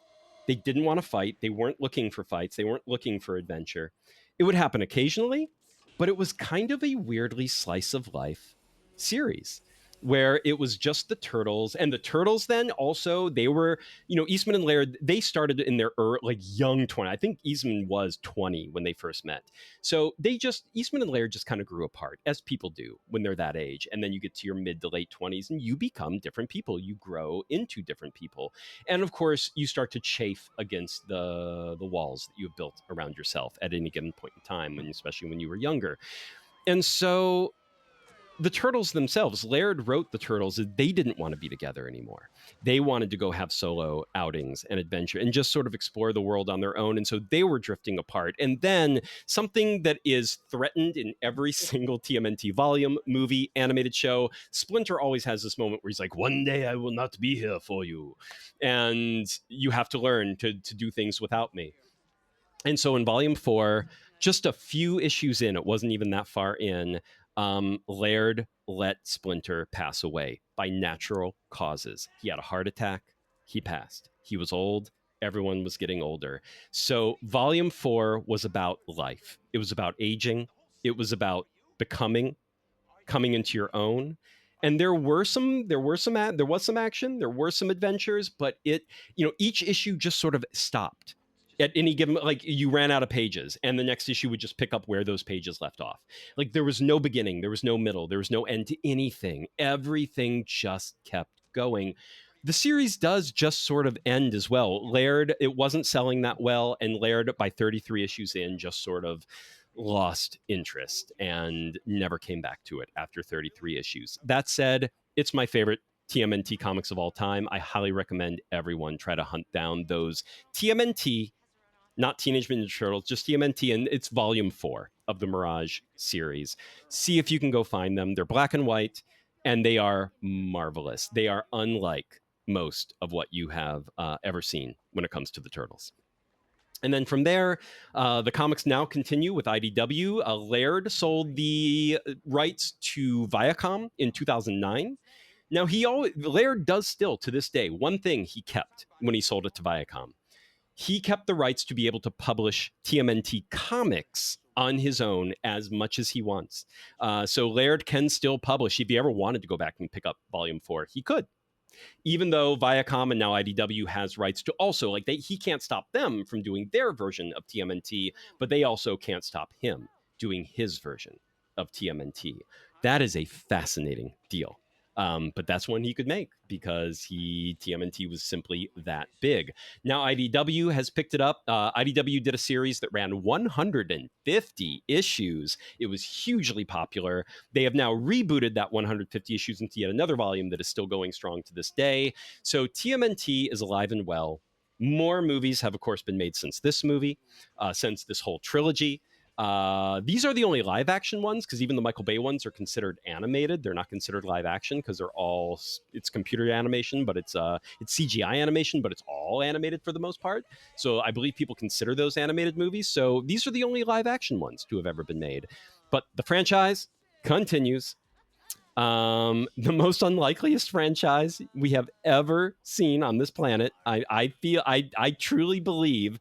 They didn't want to fight. They weren't looking for fights. They weren't looking for adventure. It would happen occasionally, but it was kind of a weirdly slice of life series. where it was just the turtles. And the turtles then also, they were, Eastman and Laird, they started in their like young 20. I think Eastman was 20 when they first met. So Eastman and Laird just kind of grew apart, as people do when they're that age. And then you get to your mid to late 20s and you become different people. You grow into different people. And of course, you start to chafe against the walls that you've built around yourself at any given point in time, and especially when you were younger. And so the turtles themselves, Laird wrote the turtles, they didn't want to be together anymore. They wanted to go have solo outings and adventure and just sort of explore the world on their own. And so they were drifting apart. And then something that is threatened in every single TMNT volume, movie, animated show, Splinter always has this moment where he's like, one day I will not be here for you. And you have to learn to do things without me. And so in volume 4, just a few issues in, it wasn't even that far in, Laird let Splinter pass away by natural causes. He had a heart attack. He passed. He was old. Everyone was getting older. So volume 4 was about life. It was about aging. It was about becoming, coming into your own. And there was some action, there were some adventures, but each issue just sort of stopped at any given, like you ran out of pages and the next issue would just pick up where those pages left off. Like there was no beginning, there was no middle, there was no end to anything. Everything just kept going. The series does just sort of end as well. Laird, it wasn't selling that well, and Laird by 33 issues in just sort of lost interest and never came back to it after 33 issues. That said, it's my favorite TMNT comics of all time. I highly recommend everyone try to hunt down those TMNT, not Teenage Mutant Ninja Turtles, just TMNT, and it's volume 4 of the Mirage series. See if you can go find them. They're black and white, and they are marvelous. They are unlike most of what you have ever seen when it comes to the Turtles. And then from there, the comics now continue with IDW. Laird sold the rights to Viacom in 2009. Now, Laird does still, to this day, one thing he kept when he sold it to Viacom. He kept the rights to be able to publish TMNT comics on his own as much as he wants. So Laird can still publish. If he ever wanted to go back and pick up Volume 4, he could. Even though Viacom and now IDW has rights to also, he can't stop them from doing their version of TMNT, but they also can't stop him doing his version of TMNT. That is a fascinating deal. But that's one he could make because TMNT was simply that big. Now IDW has picked it up. IDW did a series that ran 150 issues. It was hugely popular. They have now rebooted that 150 issues into yet another volume that is still going strong to this day. So TMNT is alive and well. More movies have, of course, been made since this movie, since this whole trilogy. These are the only live action ones because even the Michael Bay ones are considered animated. They're not considered live action because it's computer animation, but it's CGI animation, but it's all animated for the most part. So I believe people consider those animated movies. So these are the only live action ones to have ever been made. But the franchise continues. The most unlikeliest franchise we have ever seen on this planet. I truly believe.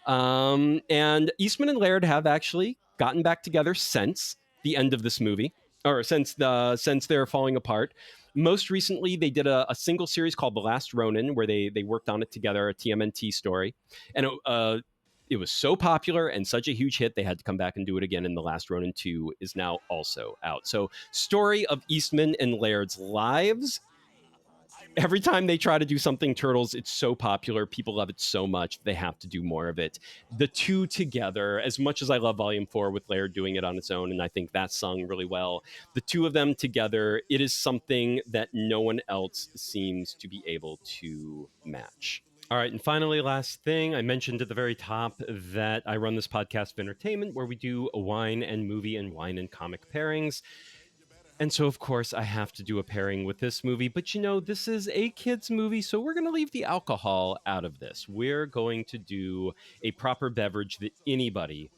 And Eastman and Laird have actually gotten back together since the end of this movie, or since they're falling apart. Most recently, they did a single series called The Last Ronin, where they worked on it together, a TMNT story, and it was so popular and such a huge hit, they had to come back and do it again. And The Last Ronin 2 is now also out. So, story of Eastman and Laird's lives. Every time they try to do something Turtles, it's so popular. People love it so much. They have to do more of it. The two together, as much as I love Volume 4 with Laird doing it on its own, and I think that's sung really well, the two of them together, it is something that no one else seems to be able to match. All right, and finally, last thing, I mentioned at the very top that I run this podcast of entertainment where we do a wine and movie and wine and comic pairings. And so, of course, I have to do a pairing with this movie. But, this is a kid's movie, so we're going to leave the alcohol out of this. We're going to do a proper beverage that anybody,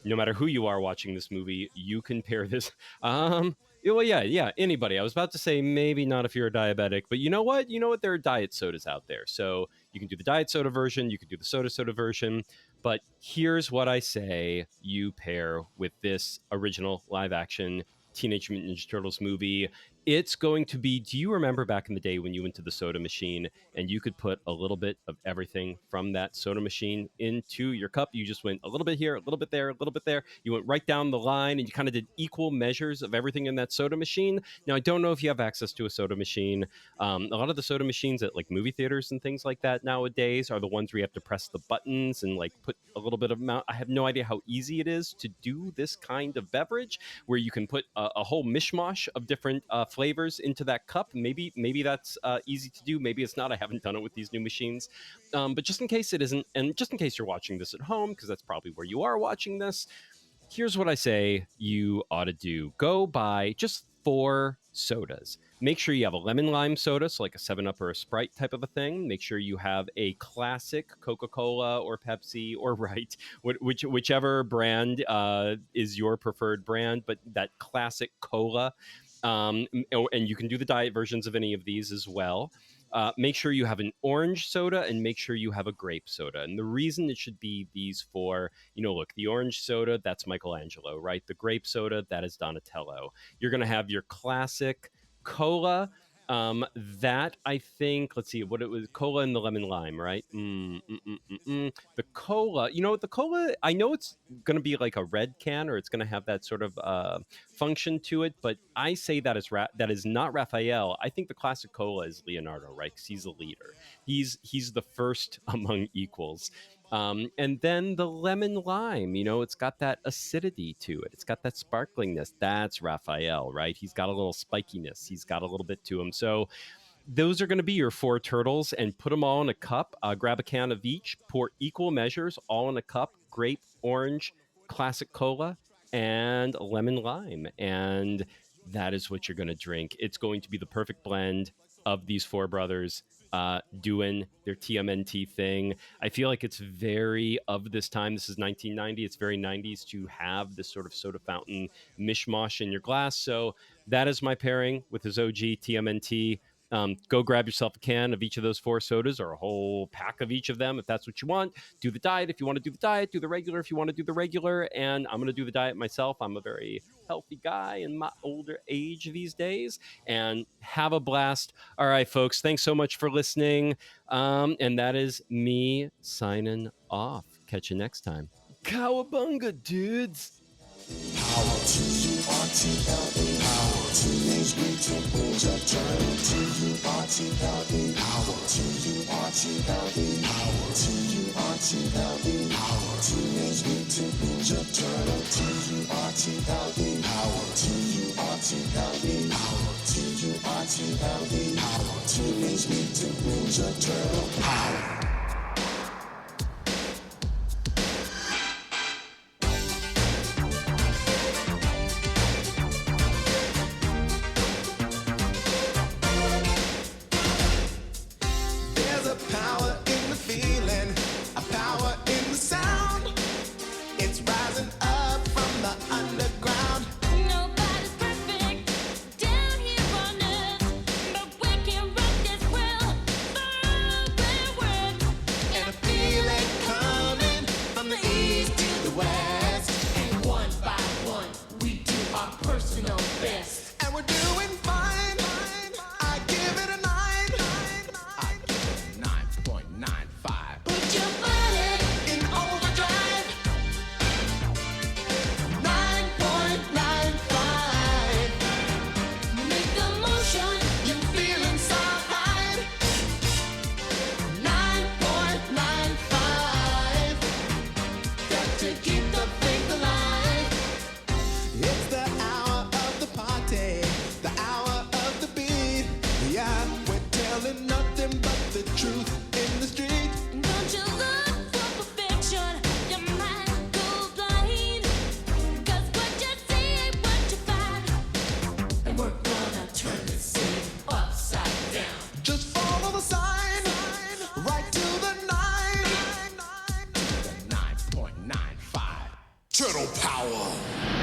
no matter who you are watching this movie, you can pair this. Anybody. I was about to say maybe not if you're a diabetic, but you know what? There are diet sodas out there. So you can do the diet soda version, you can do the soda version. But here's what I say you pair with this original live action Teenage Mutant Ninja Turtles movie. It's going to be, do you remember back in the day when you went to the soda machine and you could put a little bit of everything from that soda machine into your cup? You just went a little bit here, a little bit there, a little bit there. You went right down the line and you kind of did equal measures of everything in that soda machine. Now, I don't know if you have access to a soda machine. A lot of the soda machines at like movie theaters and things like that nowadays are the ones where you have to press the buttons and like put a little bit of amount. I have no idea how easy it is to do this kind of beverage where you can put a whole mishmash of different flavors into that cup. Maybe that's easy to do. Maybe it's not. I haven't done it with these new machines. But just in case it isn't, and just in case you're watching this at home, because that's probably where you are watching this, here's what I say you ought to do. Go buy just 4 sodas. Make sure you have a lemon lime soda, so like a 7-Up or a Sprite type of a thing. Make sure you have a classic Coca-Cola or Pepsi or Right, whichever brand is your preferred brand, but that classic cola. And you can do the diet versions of any of these as well. Make sure you have an orange soda and make sure you have a grape soda. And the reason it should be these 4, look, the orange soda, that's Michelangelo, right? The grape soda, that is Donatello. You're going to have your classic cola. That I think, let's see what it was, cola and the lemon lime, right? The cola, the cola, I know it's going to be like a red can or it's going to have that sort of function to it, but I say that is not Raphael. I think the classic cola is Leonardo, right? Because he's the leader. He's the first among equals. And then the lemon lime, it's got that acidity to it. It's got that sparklingness. That's Raphael, right? He's got a little spikiness. He's got a little bit to him. So those are going to be your 4 turtles, and put them all in a cup. Grab a can of each, pour equal measures all in a cup: grape, orange, classic cola, and lemon lime. And that is what you're going to drink. It's going to be the perfect blend of these 4 brothers doing their TMNT thing. I feel like it's very of this time. This is 1990. It's very 90s to have this sort of soda fountain mishmash in your glass. So that is my pairing with his OG TMNT. Go grab yourself a can of each of those 4 sodas, or a whole pack of each of them if that's what you want. Do the diet if you want to do the diet. Do the regular if you want to do the regular. And I'm going to do the diet myself. I'm a very healthy guy in my older age these days. And have a blast. All right, folks, thanks so much for listening. And that is me signing off. Catch you next time. Cowabunga, dudes. Power T-U-R-T-L-E. Power Teenage Mutant Ninja Turtle. T-U-R-T-L-E. Power T-U-R-T-L-E. Power T-U-R-T-L-E. Power Teenage Mutant Ninja Turtle. T-U-R-T-L-E. Power T-U-R-T-L-E. Power T-U-R-T-L-E. Power Teenage Mutant Ninja Turtle. Power. Turtle power.